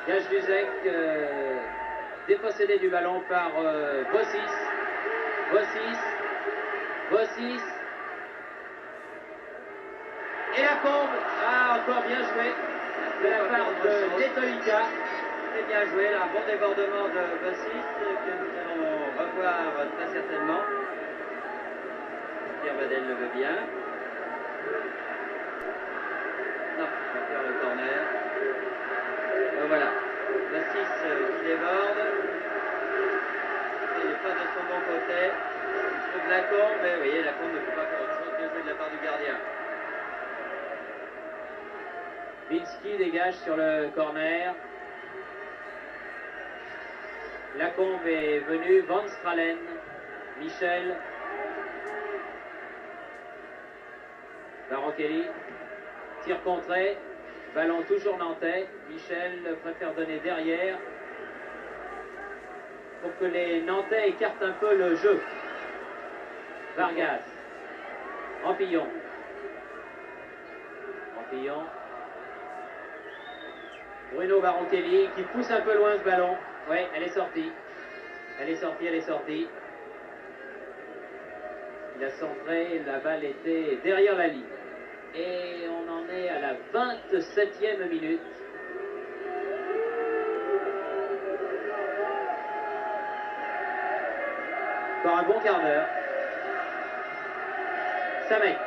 Gajdusek dépossédé du ballon par Bossis. Bossis. Et la combe. Ah, encore bien joué de la part de Netolika. C'est bien joué, là, un bon débordement de Bossis que nous allons revoir très certainement. Pierre Vadel le veut bien. Non, on va faire le corner. Voilà, Bossis qui déborde. Il n'est pas de son bon côté. Il trouve la combe, mais vous voyez, la combe ne peut pas faire autre chose que jouer de la part du gardien. Bielski dégage sur le corner. Lacombe est venu. Van Stralen. Michel. Barokelli. Tir contré. Ballon toujours nantais. Michel préfère donner derrière pour que les Nantais écartent un peu le jeu. Vargas. Rampillon. Bruno Barokelli qui pousse un peu loin ce ballon. Oui, elle est sortie. Elle est sortie. Il a centré, la balle était derrière la ligne. Et on en est à la 27e minute. Encore un bon quart d'heure. Samek.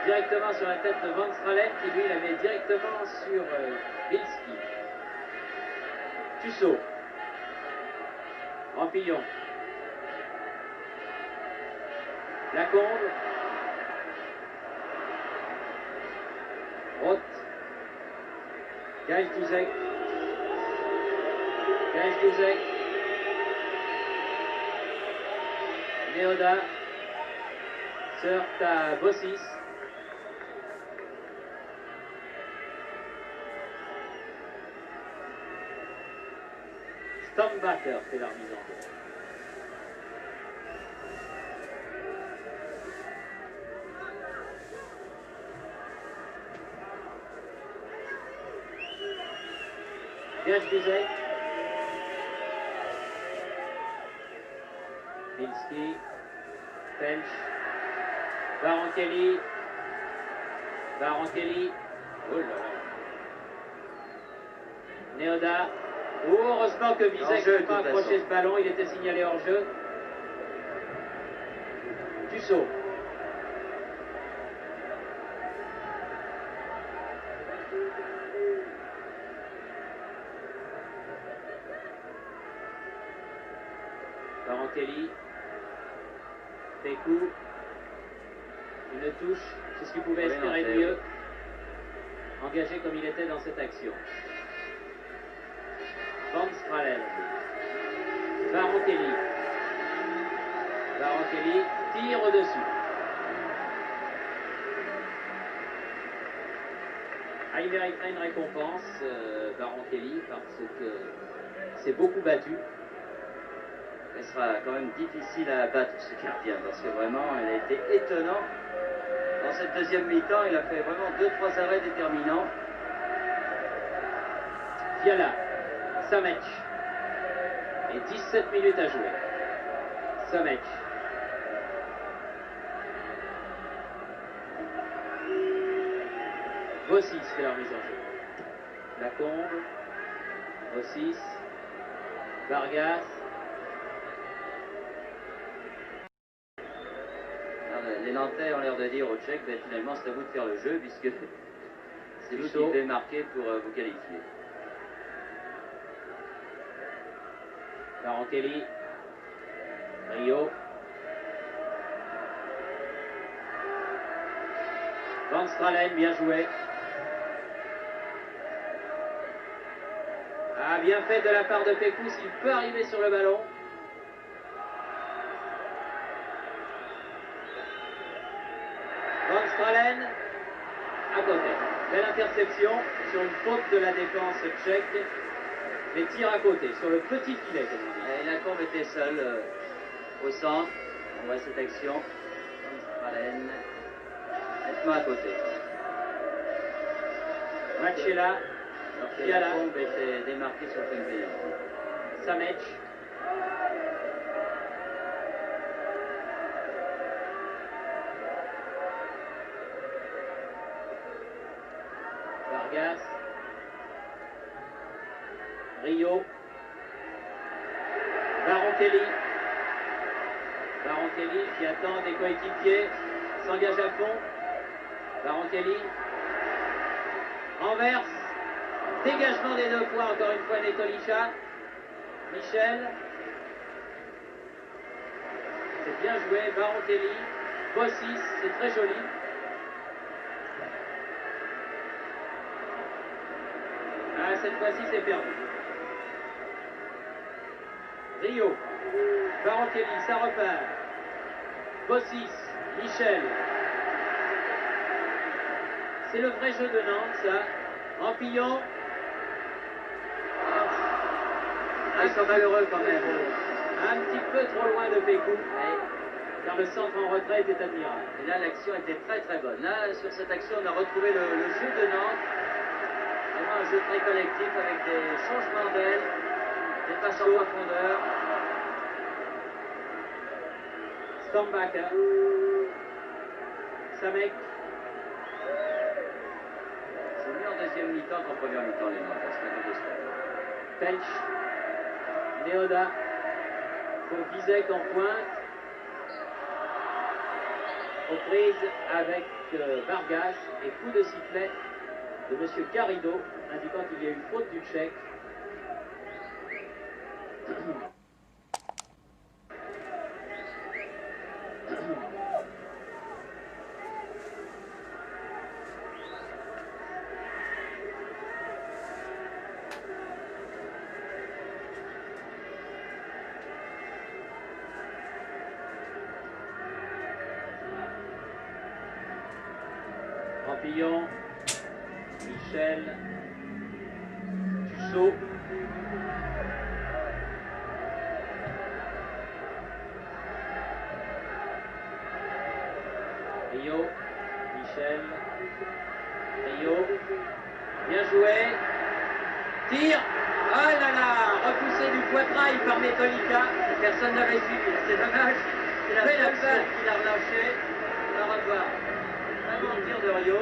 Directement sur la tête de Van Stralen qui lui la met directement sur Bielski. Tussaud. Rampillon. Lacombe. Roth. Gajdusek. Neoda. Sort à Bossis. Stambacher fait la remise en jeu. Gajdusek. Bielski. Felch. Barokelli. Oh là là. Neoda. Oh, heureusement que Bizek n'a pas accroché ce ballon, il était signalé hors jeu. Tussaud. Barokelli. Pécou. Une touche, c'est ce qu'il pouvait espérer de mieux. Engagé comme il était dans cette action. Van Stralen. Barokelli. Tire au-dessus. Ah, il mériterait une récompense, Barokelli, parce que c'est beaucoup battu.
Il sera quand même difficile à battre ce gardien, parce que vraiment, il a été étonnant. Dans cette deuxième mi-temps, il a fait vraiment 2-3 arrêts déterminants.
Fiala. Samek. Et 17 minutes à jouer. Samek. Bossis fait leur mise en jeu. Lacombe. Bossis. Vargas.
Les Nantais ont l'air de dire aux Tchèques, ben, finalement c'est à vous de faire le jeu, puisque c'est vous qui devez marquer pour vous qualifier.
Barokelli. Rio. Van Stralen, bien joué. Ah, bien fait de la part de Pécou, s'il peut arriver sur le ballon. Van Stralen, à côté. Belle interception sur une faute de la défense tchèque. Mais tire à côté, sur le petit filet, comme on dit.
Et Lacombe était seul au centre.
Ouais, cette action. Stralen, nettement à côté.
Machela,
Alors que
Fiala.
la bombe était démarquée sur le templé.
Samec. Vargas. Rio. Barontelli. Barontelli qui attend des coéquipiers, s'engage à fond. Barontelli. Renverse. Dégagement des deux points, encore une fois Netolicha. Michel. C'est bien joué. Barontelli. Bossis, c'est très joli. Ah, cette fois-ci, c'est perdu. Rio. Barontelli, ça repart. Bossis, Michel. C'est le vrai jeu de Nantes, ça. Rampillon.
Ah, ils sont malheureux quand même.
Un petit peu trop loin de Pécou. Car le centre en retrait était admirable.
Et là, l'action était très très bonne. Là, sur cette action, on a retrouvé le jeu de Nantes. Vraiment un jeu très collectif avec des changements d'aile, des passes en profondeur.
Stambacker. Samek.
C'est mieux en deuxième mi-temps qu'en première mi-temps, les Nantes. C'est incontestable.
Pelch. Neoda. Pour Bizek en pointe. Aux prises avec Vargas et coup de sifflet de M. Garrido, indiquant qu'il y a eu faute du Tchèque. Rampillon, Michel, Tussaud, Rio, Michel, Rio, bien joué, tire, oh là là, repoussé du poitrail par Netolica,
Personne n'avait suivi. C'est dommage. C'est la
Oui,
seule
la
balle qu'il a relâchée. On va revoir. Vraiment le tir de Rio.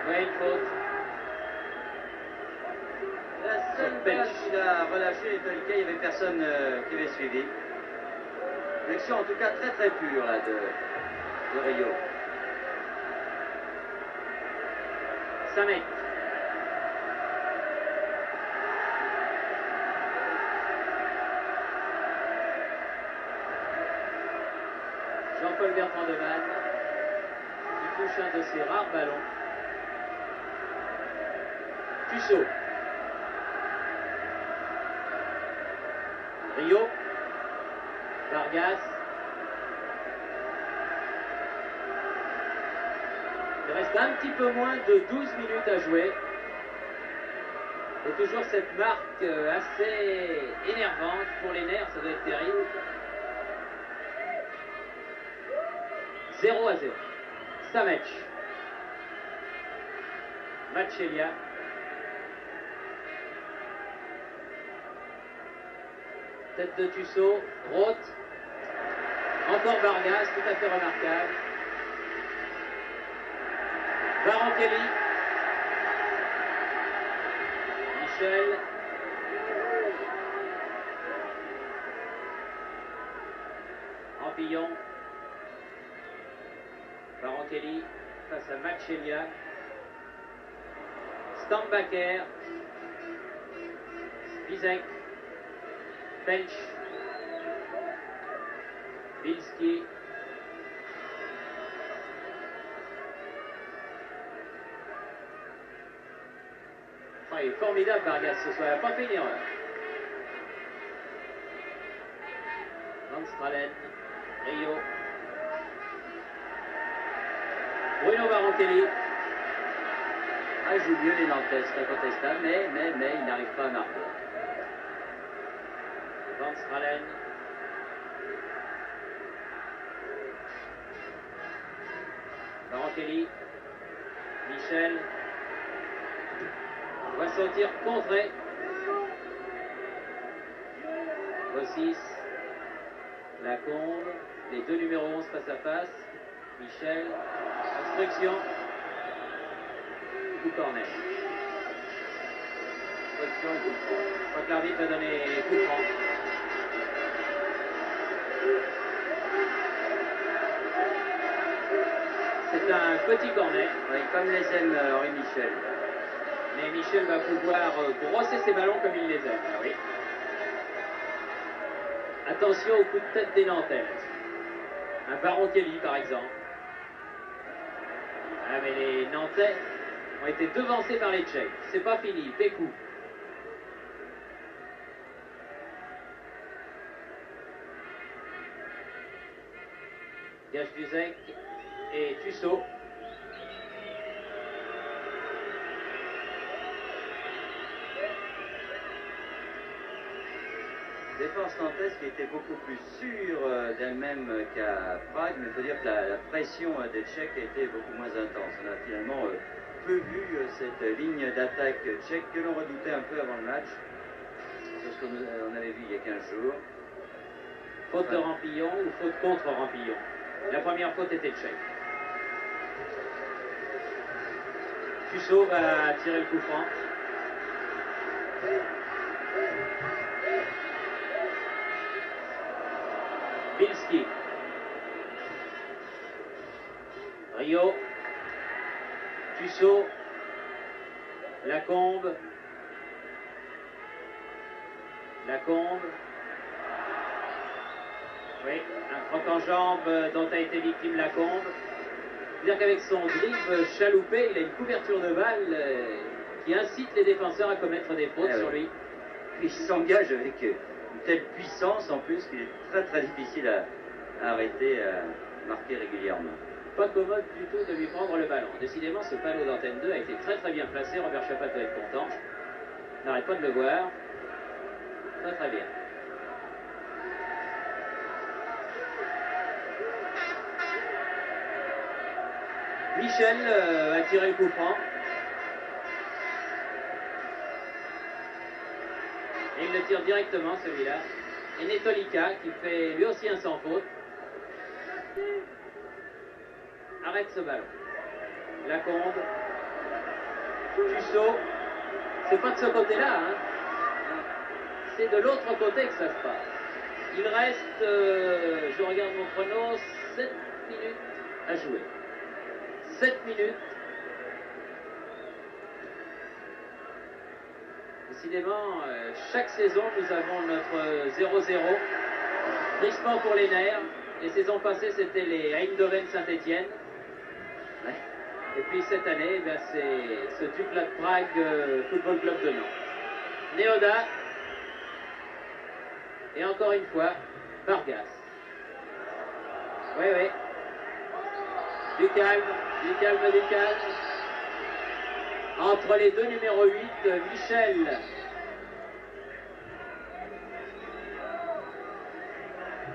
ouais, une faute.
La seule balle qu'il a relâchée, les Tolika, il n'y avait personne qui avait suivi. Une action en tout cas très très pure là, de Rio.
Samek. Jean-Paul Bertrand de Vannes qui touche un de ses rares ballons. Tussaud. Rio. Vargas. Il reste un petit peu moins de 12 minutes à jouer. Et toujours cette marque assez énervante pour les nerfs, ça doit être terrible. 0-0. Samec. Machelia. Tête de Tussaud. Roth. Encore Vargas, tout à fait remarquable. Barantelli. Michel. Rampillon. Barantelli face à Machelia. Stambacker. Bizek. Pelch. Bilski. Oh, il est formidable Vargas ce soir, il n'a pas fait une erreur. Van Stralen. Rio. Bruno Barantelli.
Ah, il joue mieux les Nantais, c'est incontestable, mais il n'arrive pas à marquer.
Van Stralen. Barantelli. Michel. Voit son tir contré. Bossis. Lacombe. Les deux numéros 11 face à face. Michel. Instruction. Coup corner. Instruction et coup franc. Je crois que l'arbitre a donné coup franc. C'est un petit corner.
Oui, comme les aime Henri Michel.
Mais Michel va pouvoir brosser ses ballons comme il les aime. Ah oui. Attention au coup de tête des Nantais. Un Barantelli par exemple. Ah mais les Nantais ont été devancés par les Tchèques. C'est pas fini. Pécou. Gage-Duzec et Tussaud.
Défense nantaise qui était beaucoup plus sûre d'elle-même qu'à Prague, mais il faut dire que la pression des Tchèques a été beaucoup moins intense. On a finalement peu vu cette ligne d'attaque tchèque que l'on redoutait un peu avant le match. C'est ce qu'on avait vu il y a 15 jours.
Faute de Rampillon ou faute contre Rampillon? La première faute était tchèque. Tussaud va tirer le coup franc. Bilski. Rio. Tussaud. Lacombe. Lacombe. Oui, un croc en jambe dont a été victime Lacombe. C'est-à-dire qu'avec son griffe chaloupé, il a une couverture de balle qui incite les défenseurs à commettre des fautes sur lui.
Il s'engage avec une telle puissance en plus qu'il est très très difficile à arrêter, à marquer régulièrement.
Pas commode du tout de lui prendre le ballon. Décidément, ce panneau d'antenne 2 a été très très bien placé. Robert Chapat doit être content. On n'arrête pas de le voir. Très très bien. Michel a tiré le coup franc. Et il le tire directement celui-là. Et Netolika qui fait lui aussi un sans faute. Arrête ce ballon. Lacombe. Tussaud. C'est pas de ce côté-là, hein. C'est de l'autre côté que ça se passe. Il reste, je regarde mon chrono, 7 minutes à jouer. 7 minutes. Décidément, chaque saison, nous avons notre 0-0. Tristement pour les nerfs. Les saisons passées, c'était les Eindhoven Saint-Étienne. Et puis cette année, ben, c'est ce Dukla de Prague Football Club de Nantes. Neoda. Et encore une fois, Vargas. Oui, oui. Du calme, du calme, du calme. Entre les deux numéros 8, Michel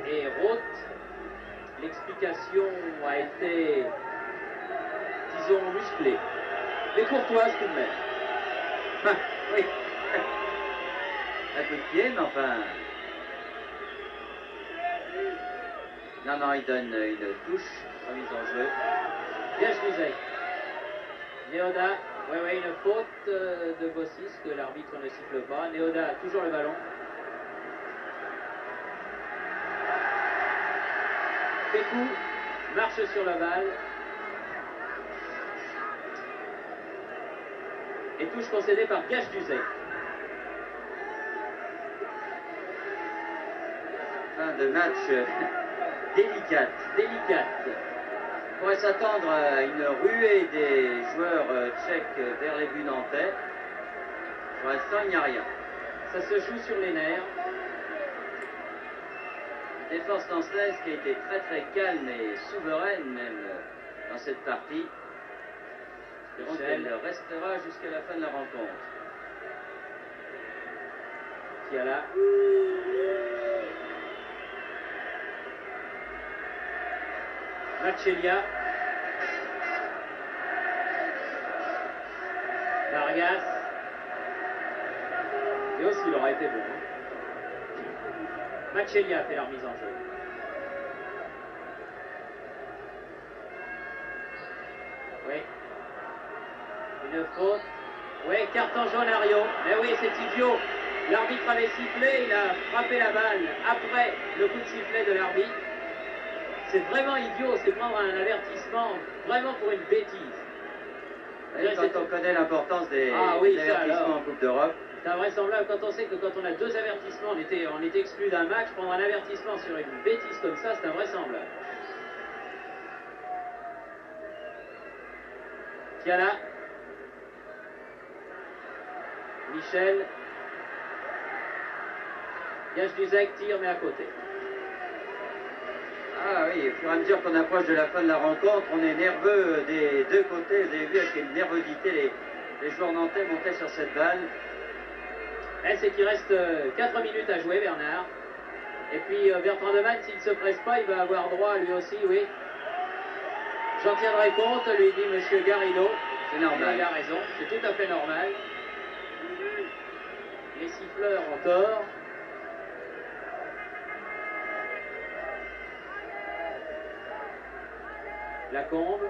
et Roth. L'explication a été, disons, musclée, mais courtoise tout de même.
Oui. Un coup de pied, mais enfin... Non, il donne une touche, remise en jeu.
Bien, je disais. Neoda, oui, une faute de Bossis que l'arbitre ne siffle pas. Neoda a toujours le ballon. Pécou marche sur la balle. Et touche concédée par Gage-Duzec.
Fin de match délicate. On pourrait s'attendre à une ruée des joueurs tchèques vers les buts nantais. Pour l'instant, il n'y a rien.
Ça se joue sur les nerfs.
Défense nantaise qui a été très très calme et souveraine même dans cette partie. Donc elle restera jusqu'à la fin de la rencontre.
Fiala. Machelia. Vargas. Et aussi, il aura été bon. Hein. Machelia fait la remise en jeu. Oui. Une faute. Oui, carton jaune à Rio. Mais oui, c'est idiot. L'arbitre avait sifflé, il a frappé la balle après le coup de sifflet de l'arbitre. C'est vraiment idiot, c'est prendre un avertissement vraiment pour une bêtise.
Quand on connaît l'importance des
oui,
avertissements en Coupe d'Europe.
C'est invraisemblable quand on sait que quand on a 2 avertissements, on était exclu d'un match, prendre un avertissement sur une bêtise comme ça, c'est invraisemblable. Kiala. Michel. Gage-Duzek tire mais à côté.
Ah oui, au fur et à mesure qu'on approche de la fin de la rencontre, on est nerveux des deux côtés. Vous avez vu avec quelle nervosité les joueurs nantais montaient sur cette balle.
C'est qu'il reste 4 minutes à jouer, Bernard. Et puis Bertrand de Mann, s'il ne se presse pas, il va avoir droit lui aussi, oui. J'en tiendrai compte, lui dit M. Garrido.
C'est normal.
Il a raison, c'est tout à fait normal. Les siffleurs ont tort. Lacombe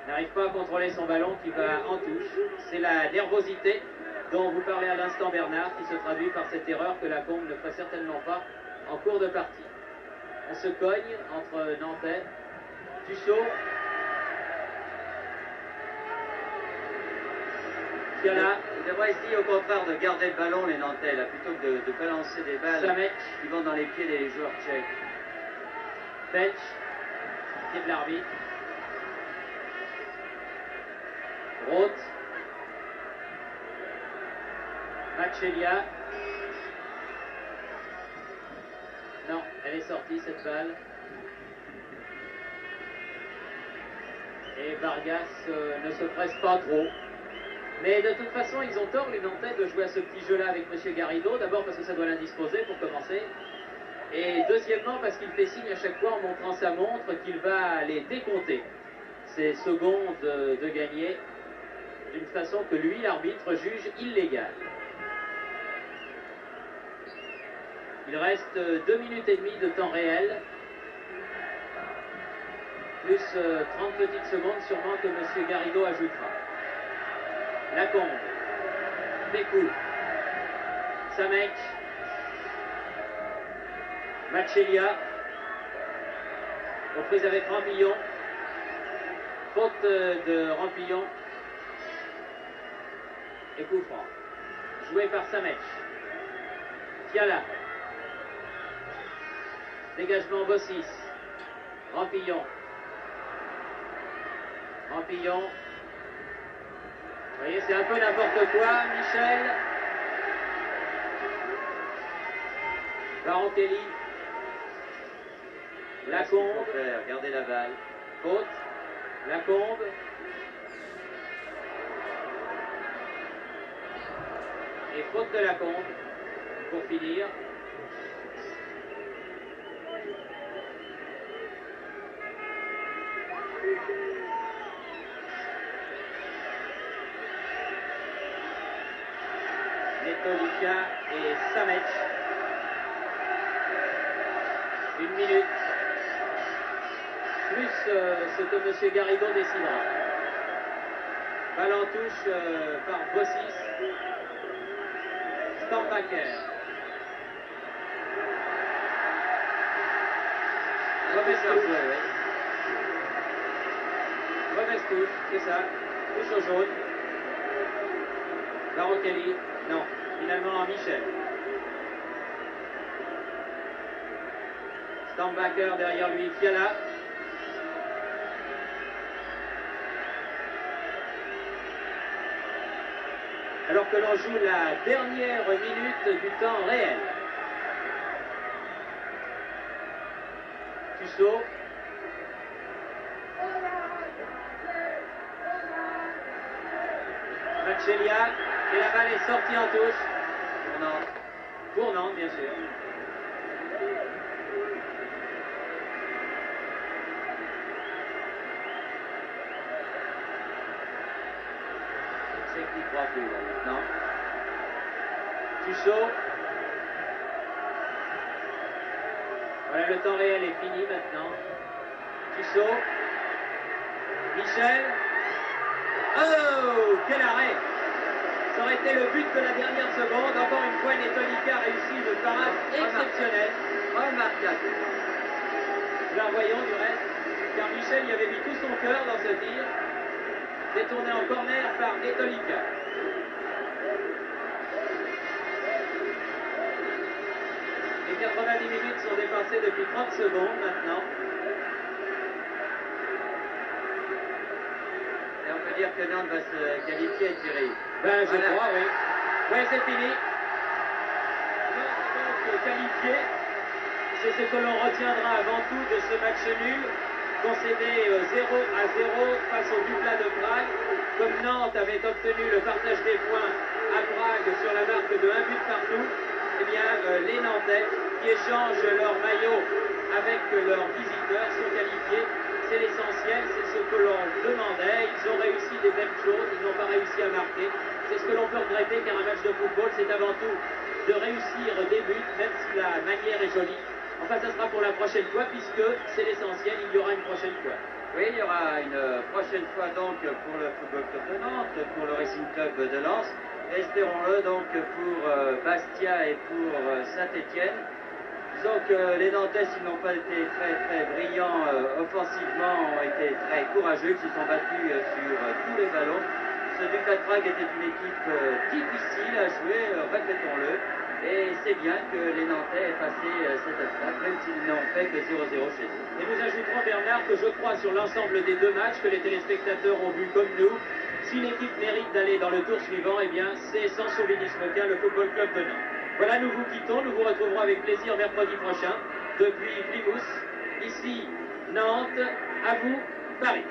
n'arrive pas à contrôler son ballon qui va en touche. C'est la nervosité dont vous parlez à l'instant, Bernard, qui se traduit par cette erreur que Lacombe ne ferait certainement pas en cours de partie. On se cogne entre Nantais, Tussaud, Kiala.
Ils devraient essayer au contraire de garder le ballon, les Nantais, là, plutôt que de balancer des balles
Samet.
qui vont dans les pieds des joueurs tchèques.
Bench, pied de l'arbitre. Roth. Machelia. Non, elle est sortie cette balle. Et Vargas ne se presse pas trop. Mais de toute façon, ils ont tort, les Nantais, de jouer à ce petit jeu-là avec M. Garrido. D'abord parce que ça doit l'indisposer pour commencer. Et deuxièmement parce qu'il fait signe à chaque fois en montrant sa montre qu'il va les décompter. Ces secondes de gagner d'une façon que lui, l'arbitre, juge illégale. Il reste 2 minutes et demie de temps réel. Plus 30 petites secondes sûrement que M. Garrido ajoutera. Lacombe. Pécou. Samek. Machelia. Reprise avec Rampillon. Faute de Rampillon. Et coup franc. Joué par Samek. Kiala. Dégagement Bossis. Rampillon. Rampillon. Vous voyez, c'est un peu n'importe quoi. Michel. Barontelli. Lacombe.
Regardez la balle.
Faute. Lacombe. Et faute de Lacombe. Pour finir. Netolika et Samet. 1 minute. Plus ce que M. Garrido décidera. Balle en touche par Bossis. Stormpacker. Mauvaise touche. Mauvaise touche, c'est ça. Touche au jaune. Barontelli. Non, finalement Michel. Stormpacker derrière lui, Kiala. Alors que l'on joue la dernière minute du temps réel. Tussaud. Machelia. Et la balle est sortie en touche. Pour Nantes. Pour Nantes, bien sûr. C'est qui
3 buts là maintenant.
Tuchot. Voilà, le temps réel est fini maintenant. Tuchot. Michel. Oh, quel arrêt! Ça aurait été le but de la dernière seconde. Encore une fois, Netolika a réussi une parade exceptionnelle.
Remarquable.
Là, voyons du reste, car Michel y avait mis tout son cœur dans ce tir. Détourné en corner par Netolika. Les 90 minutes sont dépassées depuis 30 secondes maintenant.
Et on peut dire que Nantes va se qualifier, Thierry.
Ben, je
Voilà.
crois, oui. Oui, c'est fini. Nantes est donc qualifié. C'est ce que l'on retiendra avant tout de ce match nul, concédé 0-0 face au Dukla de Prague. Comme Nantes avait obtenu le partage des points à Prague sur la marque de 1 but partout, eh bien, les Nantais qui échangent leur maillot avec leurs visiteurs sont qualifiés. C'est l'essentiel, c'est ce que l'on demandait. Ils ont réussi des belles choses, ils n'ont pas réussi à marquer. C'est ce que l'on peut regretter, car un match de football, c'est avant tout de réussir des buts, même si la manière est jolie. Enfin, ça sera pour la prochaine fois, puisque c'est l'essentiel, il y aura une prochaine fois.
Oui, il y aura une prochaine fois donc pour le Football Club de Nantes, pour le Racing Club de Lens. Espérons-le donc pour Bastia et pour Saint-Étienne. Disons que les Nantais, s'ils n'ont pas été très brillants offensivement, ont été très courageux, ils se sont battus sur tous les ballons. Ce Dukla de Prague était une équipe difficile à jouer, répétons-le. Et c'est bien que les Nantais aient passé cette étape, même s'ils n'ont fait que 0-0 chez eux.
Et nous ajouterons, Bernard, que je crois sur l'ensemble des deux matchs que les téléspectateurs ont vu comme nous. Si l'équipe mérite d'aller dans le tour suivant, eh bien, c'est sans chauvinisme aucun le Football Club de Nantes. Voilà, nous vous quittons, nous vous retrouverons avec plaisir mercredi prochain depuis Plymouth. Ici, Nantes, à vous, Paris.